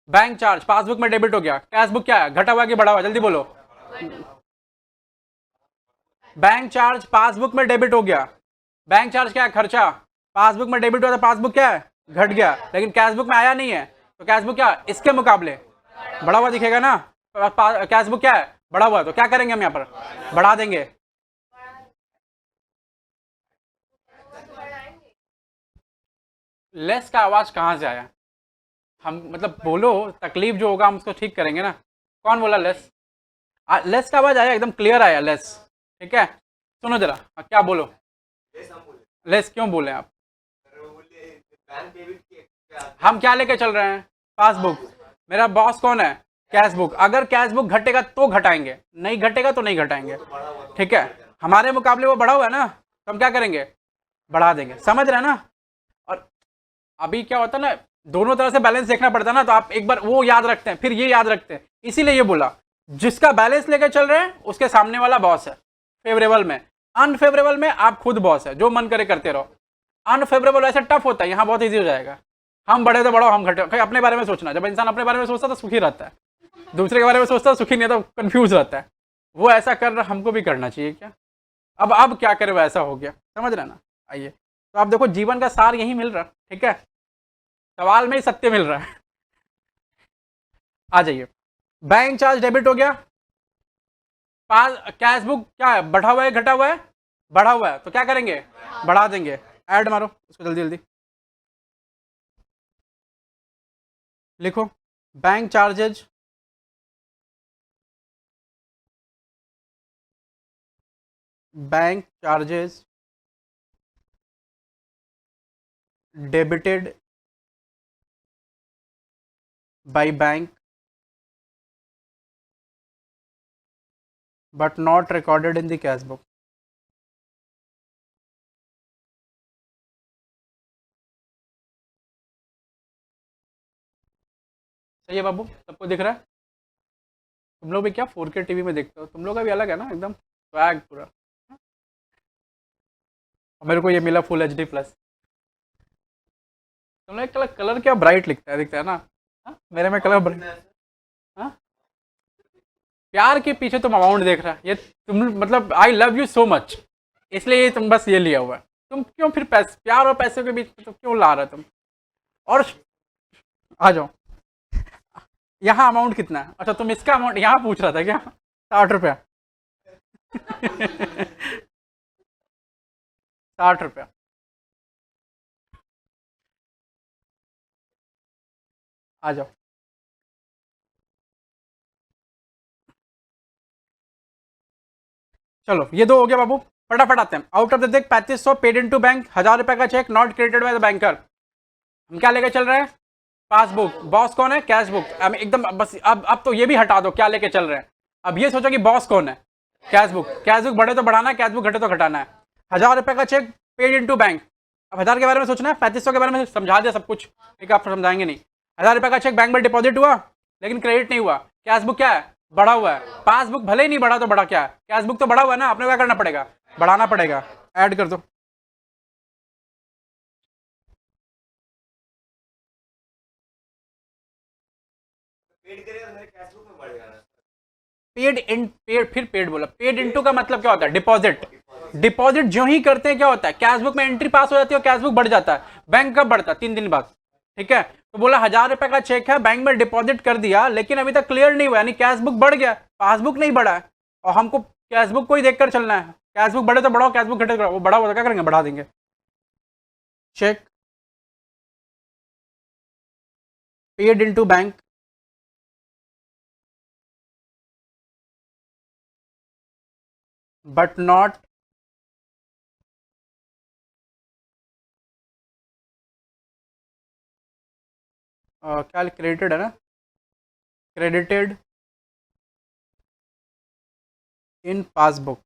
बैंक चार्ज पासबुक में डेबिट हो गया, कैश बुक क्या है? घटा हुआ कि बढ़ा हुआ? जल्दी बोलो। बैंक चार्ज पासबुक में डेबिट हो गया। बैंक चार्ज क्या है? खर्चा। पासबुक में डेबिट हुआ तो पासबुक क्या है? घट गया, लेकिन कैश बुक में आया नहीं है, तो कैश बुक क्या इसके मुकाबले बढ़ा हुआ दिखेगा ना। कैश बुक क्या है? बढ़ा हुआ, तो क्या करेंगे हम यहाँ पर? बढ़ा देंगे। लेस का आवाज कहाँ से आया? हम मतलब बोलो, तकलीफ जो होगा हम उसको ठीक करेंगे ना। कौन बोला लेस? लेस का आवाज आया, एकदम क्लियर आया लेस, ठीक है। सुनो जरा, क्या बोलो? लेस क्यों बोले आप? हम क्या लेके चल रहे हैं? पासबुक। मेरा बॉस कौन है? Cash book. अगर कैश बुक घटेगा तो घटाएंगे, नहीं घटेगा तो नहीं घटाएंगे, ठीक है। हमारे मुकाबले वो बढ़ा हुआ है ना, तो हम क्या करेंगे? बढ़ा देंगे, समझ रहे हैं ना। और अभी क्या होता है ना, दोनों तरह से बैलेंस देखना पड़ता है ना, तो आप एक बार वो याद रखते हैं, फिर ये याद रखते हैं, इसीलिए ये बोला। जिसका बैलेंस लेके चल रहे हैं उसके सामने वाला बॉस है फेवरेबल में। अनफेवरेबल में आप खुद बॉस है, जो मन करे करते रहो। अनफेवरेबल ऐसे टफ होता है, यहाँ बहुत ईजी हो जाएगा। हम बढ़े तो बढ़ो, हम घटे, भाई अपने बारे में सोचना। जब इंसान अपने बारे में सोचता तो सुखी रहता है, दूसरे के बारे में सोचता तो सुखी नहीं, तो कंफ्यूज रहता है। वो ऐसा कर रहा, हमको भी करना चाहिए क्या? अब क्या करे, वो ऐसा हो गया, समझ रहे ना। आइए, तो आप देखो जीवन का सार यही मिल रहा, ठीक है। सवाल में ही सत्य मिल रहा है। आ जाइए, बैंक चार्ज डेबिट हो गया। पास कैश बुक क्या है? बढ़ा हुआ है घटा हुआ है? बढ़ा हुआ है तो क्या करेंगे, बढ़ा देंगे। ऐड मारो इसको जल्दी जल्दी लिखो, bank charges bank charges debited by bank but not recorded in the cash book। सही है बाबू, सबको दिख रहा है? तुम लोग भी क्या 4K टीवी में देखते हो, तुम लोग का भी अलग है ना एकदम स्वैग पूरा। और मेरे को ये मिला फुल HD प्लस। तुम लोग कलर कलर क्या ब्राइट दिखता है ना। हाँ? मेरे में कलर ब्राइट। हाँ? प्यार के पीछे तुम अमाउंट देख रहा है ये, तुम मतलब I love you so much, इसलिए ये तुम बस ये लिया हुआ है। तुम क्यों फिर पैसे, प्यार और पैसे के बीच में तुम क्यों ला रहे हो तुम? और आ जाओ, यहाँ अमाउंट कितना है? अच्छा तुम इसका अमाउंट यहाँ पूछ रहा था क्या? 60 रुपया। 60 रुपया। आ जाओ, चलो ये दो हो गया बाबू, फटाफट आते हैं। आउट ऑफ द देख 3500 पेड इनटू बैंक, 1000 रुपए का cheque not credited by the banker. हम क्या लेके चल रहे हैं? पासबुक। बॉस कौन है? Cash book. एकदम बस अब तो ये भी हटा दो क्या लेके चल रहे हैं। अब ये सोचो कि बॉस कौन है? Cash book. कैश बुक बढ़े तो बढ़ाना है, कैश बुक घटे तो घटाना है। 1000 रुपए का चेक पेड इनटू बैंक। अब 1000 के बारे में सोचना है, 3500 के बारे में समझा दिया सब कुछ, ठीक है आप समझाएंगे नहीं। 1000 रुपए का चेक बैंक में डिपॉजिट हुआ लेकिन क्रेडिट नहीं हुआ। कैश बुक क्या है? बढ़ा हुआ है। पासबुक भले ही नहीं बढ़ा तो बढ़ा क्या है? कैश बुक तो बढ़ा हुआ है ना, आपने क्या करना पड़ेगा? बढ़ाना पड़ेगा। ऐड कर दो। पेड इन पेड, फिर पेड बोला, पेड इनटू का मतलब क्या होता है? डिपॉजिट। डिपॉजिट जो ही करते हैं क्या होता है? कैश बुक में एंट्री पास हो जाती है और कैश बुक बढ़ जाता है। बैंक कब बढ़ता है? 3 दिन बाद, ठीक है। तो बोला 1000 रुपए का चेक है, बैंक में डिपॉजिट कर दिया लेकिन अभी तक क्लियर नहीं हुआ, यानी कैश बुक बढ़ गया, पासबुक नहीं बढ़ा है। और हमको कैश बुक को ही देखकर चलना है। कैश बुक बढ़े तो बढ़ाओ, कैश बुक घटे तो वो बढ़ा हुआ तो क्या करेंगे? बढ़ा देंगे। Cheque paid into bank but not क्या क्रेडिटेड है ना, क्रेडिटेड इन पासबुक।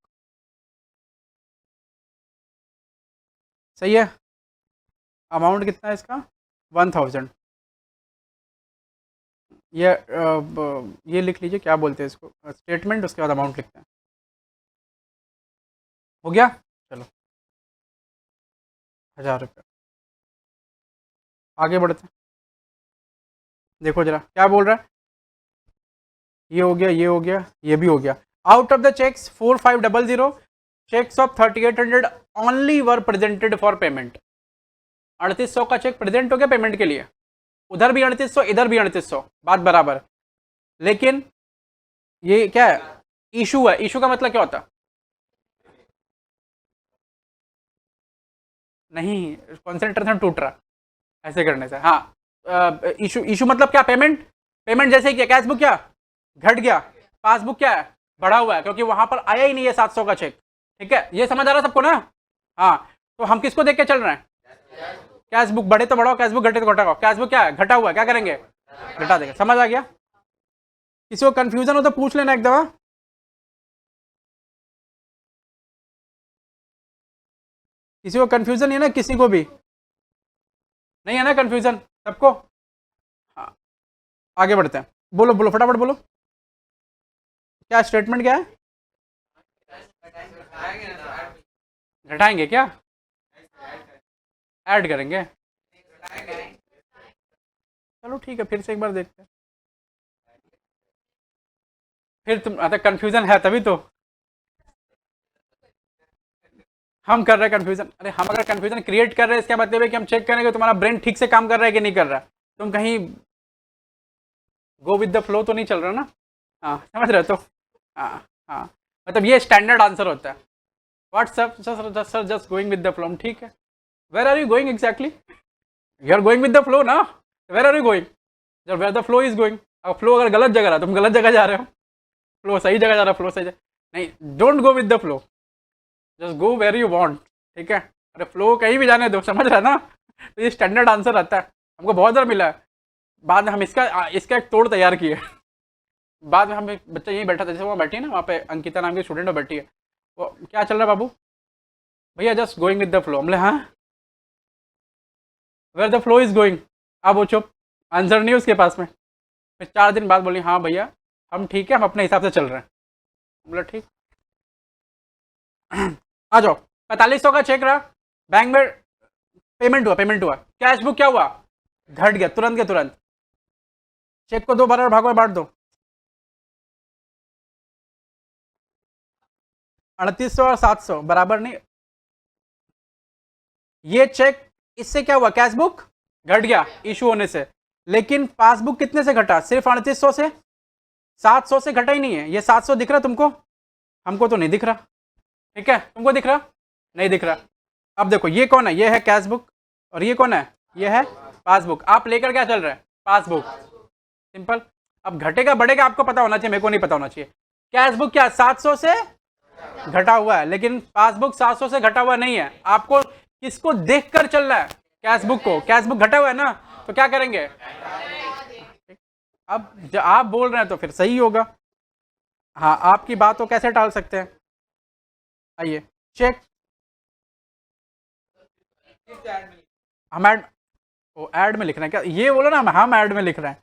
सही है। अमाउंट कितना है इसका? 1000। ये लिख लीजिए, क्या बोलते हैं इसको, स्टेटमेंट, उसके बाद अमाउंट लिखते हैं। हो गया, चलो 1000 रुपये। आगे बढ़ते हैं, देखो जरा क्या बोल रहा है। ये हो गया, ये हो गया, ये भी हो गया। Out of the cheques 4500 cheques of 3800 only were presented for payment. 3800 का चेक प्रेजेंट हो गया पेमेंट के लिए, उधर भी 3800 इधर भी 3800, बात बराबर। लेकिन ये क्या है? इशू है। इशू का मतलब क्या होता है? नहीं, कॉन्सेंट्रेशन टूट रहा ऐसे करने से। हाँ, इशू, इशू मतलब क्या? पेमेंट। पेमेंट जैसे कि कैश बुक क्या घट गया, पासबुक क्या है? बढ़ा हुआ है, क्योंकि वहां पर आया ही नहीं है 700 का चेक। ठीक है, ये समझ आ रहा है सबको ना? हाँ, तो हम किसको देख के चल रहे हैं? कैश बुक बढ़े तो बढ़ाओ, कैश बुक घटे तो घटाओ। कैश बुक क्या है? घटा हुआ है, क्या करेंगे? घटा देंगे। समझ आ गया? किसी को कंफ्यूजन हो तो पूछ लेना एक दफा। किसी को कंफ्यूजन नहीं है ना? किसी को भी नहीं है ना कंफ्यूजन सबको? हाँ, आगे बढ़ते हैं। बोलो बोलो फटाफट बोलो, क्या स्टेटमेंट क्या है? घटाएंगे क्या? ऐड करेंगे? चलो ठीक है, फिर से एक बार देखते हैं। फिर तुम अच्छा कंफ्यूजन है तभी तो हम कर रहे हैं कंफ्यूजन। अरे हम अगर कंफ्यूजन क्रिएट कर रहे हैं इसका मतलब है कि हम चेक करेंगे तुम्हारा ब्रेन ठीक से काम कर रहा है कि नहीं कर रहा है। तुम कहीं गो विद द फ्लो तो नहीं चल रहा ना? हाँ, समझ रहे हो तो? हाँ हाँ, मतलब ये स्टैंडर्ड आंसर होता है। What's up sir just going with the flow, ठीक है। Where are you going exactly? You are going with the flow ना, वेर आर यू गोइंग? जब where the flow is going, अब फ्लो अगर गलत जगह रहा, तुम गलत जगह जा रहे हो, फ्लो सही जगह जा रहा है, फ्लो सही जगह नहीं, don't go with the flow, just go where you want, ठीक है। अरे फ्लो कहीं भी जाने दो, समझ रहे हैं ना? तो ये स्टैंडर्ड आंसर आता है, हमको बहुत बार मिला है। बाद में हम इसका एक तोड़ तैयार किए। बाद में हम एक बच्चा यहीं बैठा था, जैसे वहाँ बैठी है ना, वहाँ पे अंकिता नाम की स्टूडेंट बैठी है, वो क्या चल रहा है बाबू? भैया just going with the flow. हमले हाँ, where the flow is going. अब वो चुप, आंसर नहीं उसके पास में। फिर 4 दिन बाद बोली हाँ भैया हम ठीक है, हम अपने हिसाब से चल रहे हैं। बोला ठीक। आ जाओ, 4500 का चेक रहा, बैंक में पेमेंट हुआ, कैश बुक क्या हुआ? घट गया तुरंत के तुरंत। चेक को 2 बार भागों में बांट दो, 3800 और 700 बराबर नहीं। ये चेक इससे क्या हुआ? कैश बुक घट गया इशू होने से, लेकिन पासबुक कितने से घटा? सिर्फ 3800 से, 700 से घटा ही नहीं है। ये 700 दिख रहा तुमको? हमको तो नहीं दिख रहा, ठीक है। तुमको दिख रहा? नहीं दिख रहा। अब देखो ये कौन है? ये है कैश बुक, और ये कौन है? ये है पासबुक। आप लेकर क्या चल रहे हैं? Passbook, simple. अब घटेगा बढ़ेगा आपको पता होना चाहिए, मेरे को नहीं पता होना चाहिए। कैश बुक क्या 700 से घटा हुआ है, लेकिन पासबुक 700 से घटा हुआ नहीं है। आपको किसको देखकर चल रहा है? कैश बुक को। कैश बुक घटा हुआ है ना, तो क्या करेंगे? अब जब आप बोल रहे हैं तो फिर सही होगा। हाँ, आपकी बात को कैसे टाल सकते हैं? आइए चेक, हम ऐड में लिख रहे हैं क्या? ये बोलो ना, हम ऐड में लिख रहे हैं।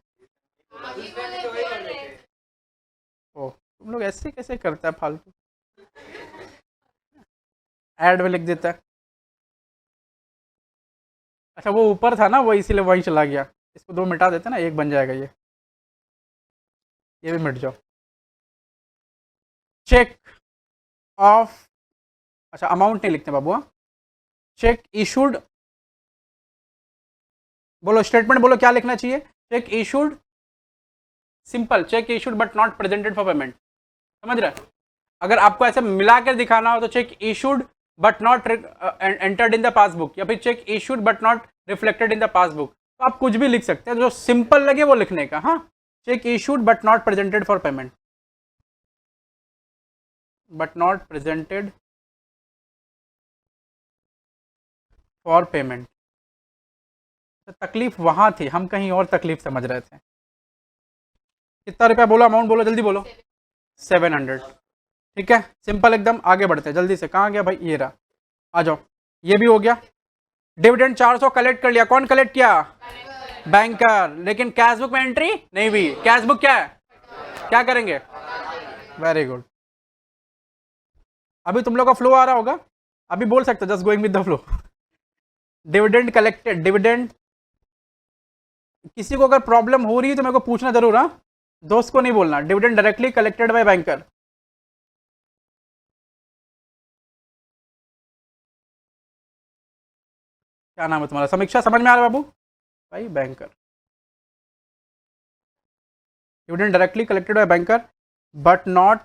ओ, तुम लोग ऐसे कैसे करते हैं फालतू, ऐड में लिख देता है। अच्छा वो ऊपर था ना, वो इसीलिए वहीं चला गया। इसको 2 मिटा देते ना, 1 बन जाएगा। ये भी मिट जाओ। चेक ऑफ, अच्छा अमाउंट नहीं लिखते बाबू। चेक इशूड, बोलो स्टेटमेंट, बोलो क्या लिखना चाहिए? Check issued, simple, check issued but not presented for payment. समझ रहे? अगर आपको ऐसे मिलाकर दिखाना हो तो cheque issued but not entered in the passbook, या फिर check issued but not reflected in the passbook. तो आप कुछ भी लिख सकते हैं, जो सिंपल लगे वो लिखने का। हाँ, check issued but not presented for payment, but not presented for payment. तो तकलीफ वहां थी, हम कहीं और तकलीफ समझ रहे थे। कितना रुपया बोलो? अमाउंट बोलो, जल्दी बोलो। 700, ठीक है। सिंपल एकदम, आगे बढ़ते हैं जल्दी से। कहाँ गया भाई? ये रहा, आ जाओ। ये भी हो गया। डिविडेंड 400 कलेक्ट कर लिया। कौन कलेक्ट किया? बैंकर। लेकिन कैश बुक में एंट्री नहीं हुई। कैश बुक क्या है? क्या करेंगे? Very good. अभी तुम लोग का फ्लो आ रहा होगा, अभी बोल सकते हो just going with the flow. Dividend collected, dividend. किसी को अगर प्रॉब्लम हो रही है तो मेरे को पूछना जरूर, हाँ, दोस्त को नहीं बोलना। Dividend directly collected by banker. क्या नाम है तुम्हारा? समीक्षा, समझ में आ रहा है बाबू? भाई banker, dividend directly collected by banker but not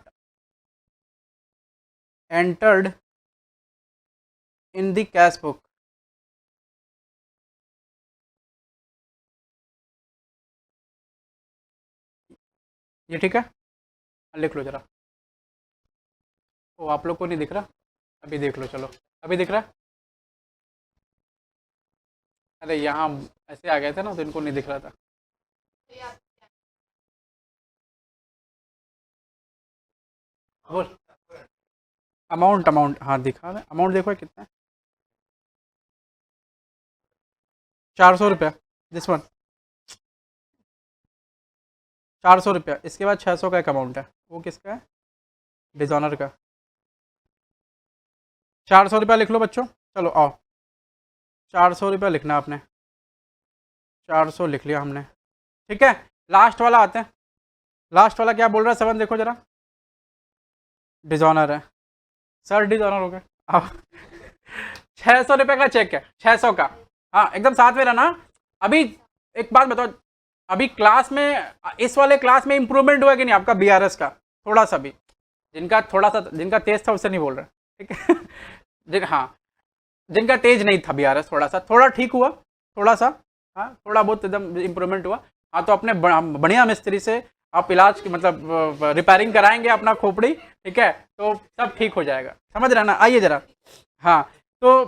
entered in the cash book. ये ठीक है, लिख लो जरा। ओ, आप लोग को नहीं दिख रहा? अभी देख लो, चलो अभी दिख रहा है। अरे यहाँ ऐसे आ गए थे ना, तो इनको नहीं दिख रहा था। बोल अमाउंट, अमाउंट हाँ दिखा रहे। अमाउंट देखो कितना है? 400 रुपया। दिस वन 400 रुपया। इसके बाद 600 का एक अमाउंट है, वो किसका है? डिजॉनर का। 400 रुपया लिख लो बच्चों, चलो आओ। 400 रुपया लिखना आपने, 400 लिख लिया हमने, ठीक है। लास्ट वाला आते हैं। लास्ट वाला क्या बोल रहा है? 7 देखो जरा। डिजॉनर है सर, डिजॉनर हो गया। अब 600 रुपये का चेक है, 600 का। हाँ एकदम साथ में रहना। अभी एक बात बताओ, अभी क्लास में, इस वाले क्लास में इंप्रूवमेंट हुआ कि नहीं आपका बीआरएस का? थोड़ा सा भी, जिनका तेज था उससे नहीं बोल रहे, ठीक है। हाँ, जिनका तेज नहीं था बीआरएस, थोड़ा ठीक हुआ, थोड़ा सा, हाँ थोड़ा बहुत एकदम इम्प्रूवमेंट हुआ। हाँ तो अपने बढ़िया मिस्त्री से आप इलाज मतलब रिपेयरिंग कराएंगे अपना खोपड़ी, ठीक है, तो सब ठीक हो जाएगा, समझ रहे ना। आइए जरा, हाँ तो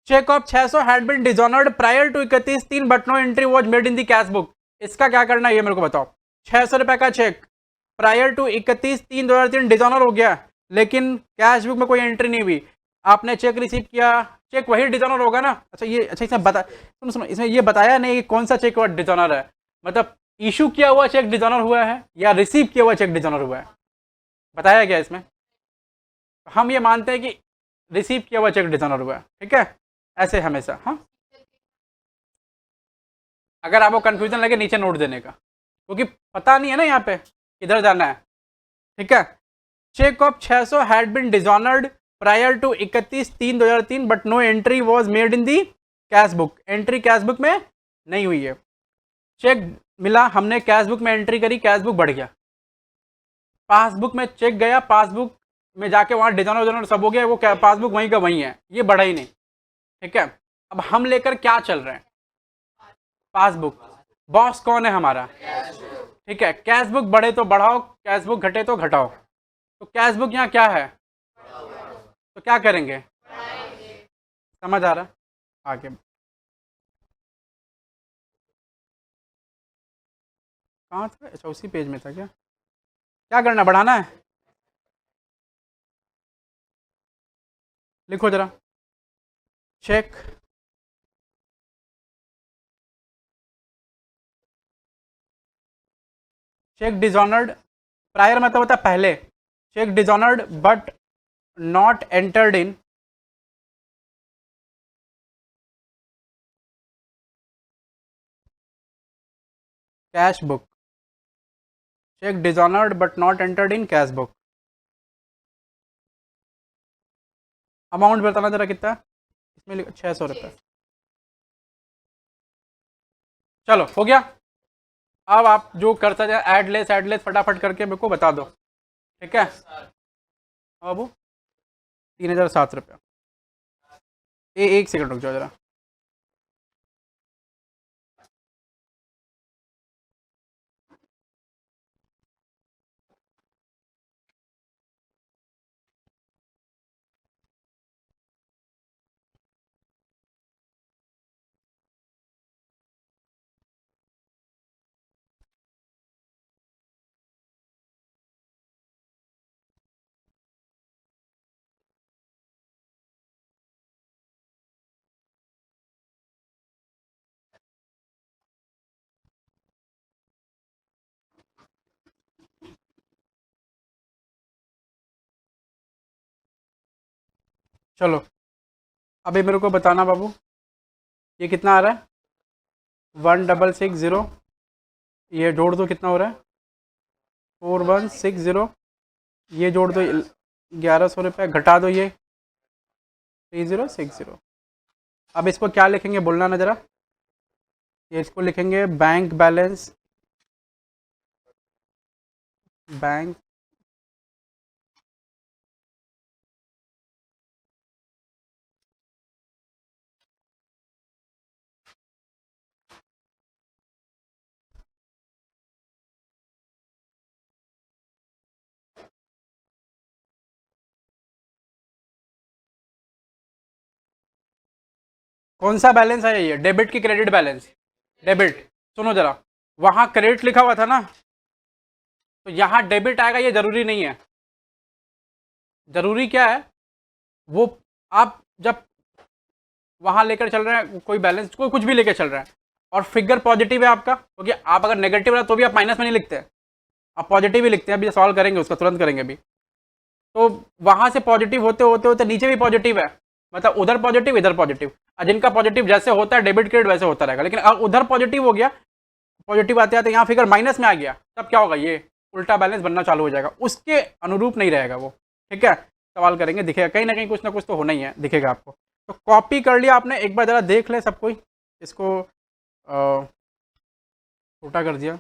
cheque of 600 had been dishonoured prior to 31/3 but no entry was made in the cash book. इसका क्या करना है ये मेरे को बताओ। 600 रुपए का चेक प्रायर टू 31/3/2003 डिसऑनर हो गया, लेकिन कैश बुक में कोई एंट्री नहीं हुई, आपने चेक रिसीव किया, चेक वही डिसऑनर होगा ना। अच्छा ये, अच्छा इसमें बता, सुनो सुनो, इसमें ये बताया नहीं कि कौन सा चेक डिसऑनर है, मतलब इशू किया हुआ चेक डिसऑनर हुआ है या रिसीव किया हुआ चेक डिसऑनर हुआ है, बताया गया इसमें। हम ये मानते हैं कि रिसीव किया हुआ चेक डिसऑनर हुआ है, ठीक है, ऐसे हमेशा। हाँ, अगर आपको कंफ्यूजन लगे नीचे नोट देने का, क्योंकि पता नहीं है ना यहाँ पे किधर जाना है, ठीक है। Cheque of 600 had been dishonoured prior to 31/3/2003 but no entry was made in the cash book, entry cash book में नहीं हुई है। चेक मिला, हमने कैश बुक में एंट्री करी, कैश बुक बढ़ गया, पासबुक में चेक गया, पासबुक में जाके वहां डिजाइनर डिजाइनर सब हो गया, वो पासबुक वहीं का वहीं है, ये बढ़ा ही नहीं, ठीक है। अब हम लेकर क्या चल रहे हैं, पासबुक, बॉस कौन है हमारा, ठीक है। कैश बुक बढ़े तो बढ़ाओ, कैश बुक घटे तो घटाओ, तो कैश बुक यहाँ क्या है, तो क्या करेंगे, समझ आ रहा, आगे कहाँ था, अच्छा उसी पेज में था क्या, क्या करना, बढ़ाना है, लिखो जरा। चेक चेक डिसऑनर्ड, प्रायर मतलब होता है पहले, cheque dishonoured but not entered in cash book, cheque dishonoured but not entered in cash book. Amount बताना जरा कितना, इसमें 600 रुपये, चलो हो गया। अब आप जो कर सकते हैं एड लेस फटाफट करके मेरे को बता दो, ठीक है। बाबू 3007 रुपया, एक सेकंड रुक जाओ जरा। चलो अभी मेरे को बताना बाबू, ये कितना आ रहा है, 1660, ये जोड़ दो कितना हो रहा है, 4160, ये जोड़ दो 1100 रुपये, घटा दो ये 3060। अब इसको क्या लिखेंगे बोलना ना जरा, ये इसको लिखेंगे बैंक बैलेंस, बैंक कौन सा बैलेंस है ये, डेबिट की क्रेडिट बैलेंस, डेबिट, सुनो जरा, वहां क्रेडिट लिखा हुआ था ना, तो यहाँ डेबिट आएगा, ये जरूरी नहीं है, जरूरी क्या है, वो आप जब वहां लेकर चल रहे हैं कोई बैलेंस, कोई कुछ भी लेकर चल रहा है और फिगर पॉजिटिव है आपका, क्योंकि आप अगर नेगेटिव रहा तो भी आप माइनस में नहीं लिखते, आप पॉजिटिव ही लिखते हैं, अभी सॉल्व करेंगे उसका, तुरंत करेंगे अभी। तो वहां से पॉजिटिव होते होते होते नीचे भी पॉजिटिव है, मतलब उधर पॉजिटिव इधर पॉजिटिव, जिनका पॉजिटिव जैसे होता है डेबिट क्रेडिट वैसे होता रहेगा, लेकिन उधर पॉजिटिव हो गया, पॉजिटिव आते आते यहाँ फिगर माइनस में आ गया, तब क्या होगा, ये उल्टा बैलेंस बनना चालू हो जाएगा, उसके अनुरूप नहीं रहेगा वो, ठीक है। सवाल करेंगे, दिखेगा कहीं ना कुछ तो होना ही है, दिखेगा आपको। तो कॉपी कर लिया आपने, एक बार जरा देख ले सब कोई, इसको छोटा कर दिया,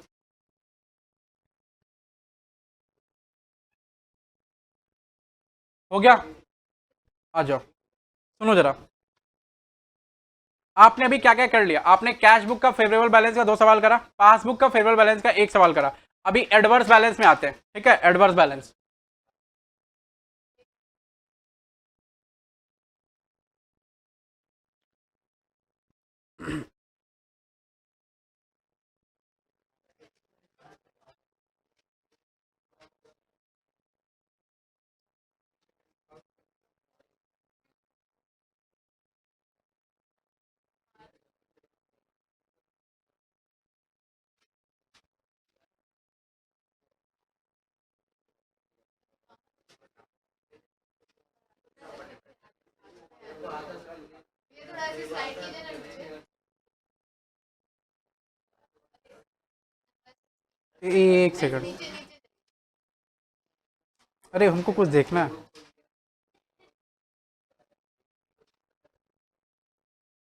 हो गया। आ जाओ, सुनो जरा। आपने अभी क्या क्या कर लिया? आपने कैश बुक का फेवरेबल बैलेंस का 2 सवाल करा, पासबुक का फेवरेबल बैलेंस का 1 सवाल करा। अभी एडवर्स बैलेंस में आते हैं, ठीक है? Adverse balance. एक सेकंड, अरे हमको कुछ देखना है।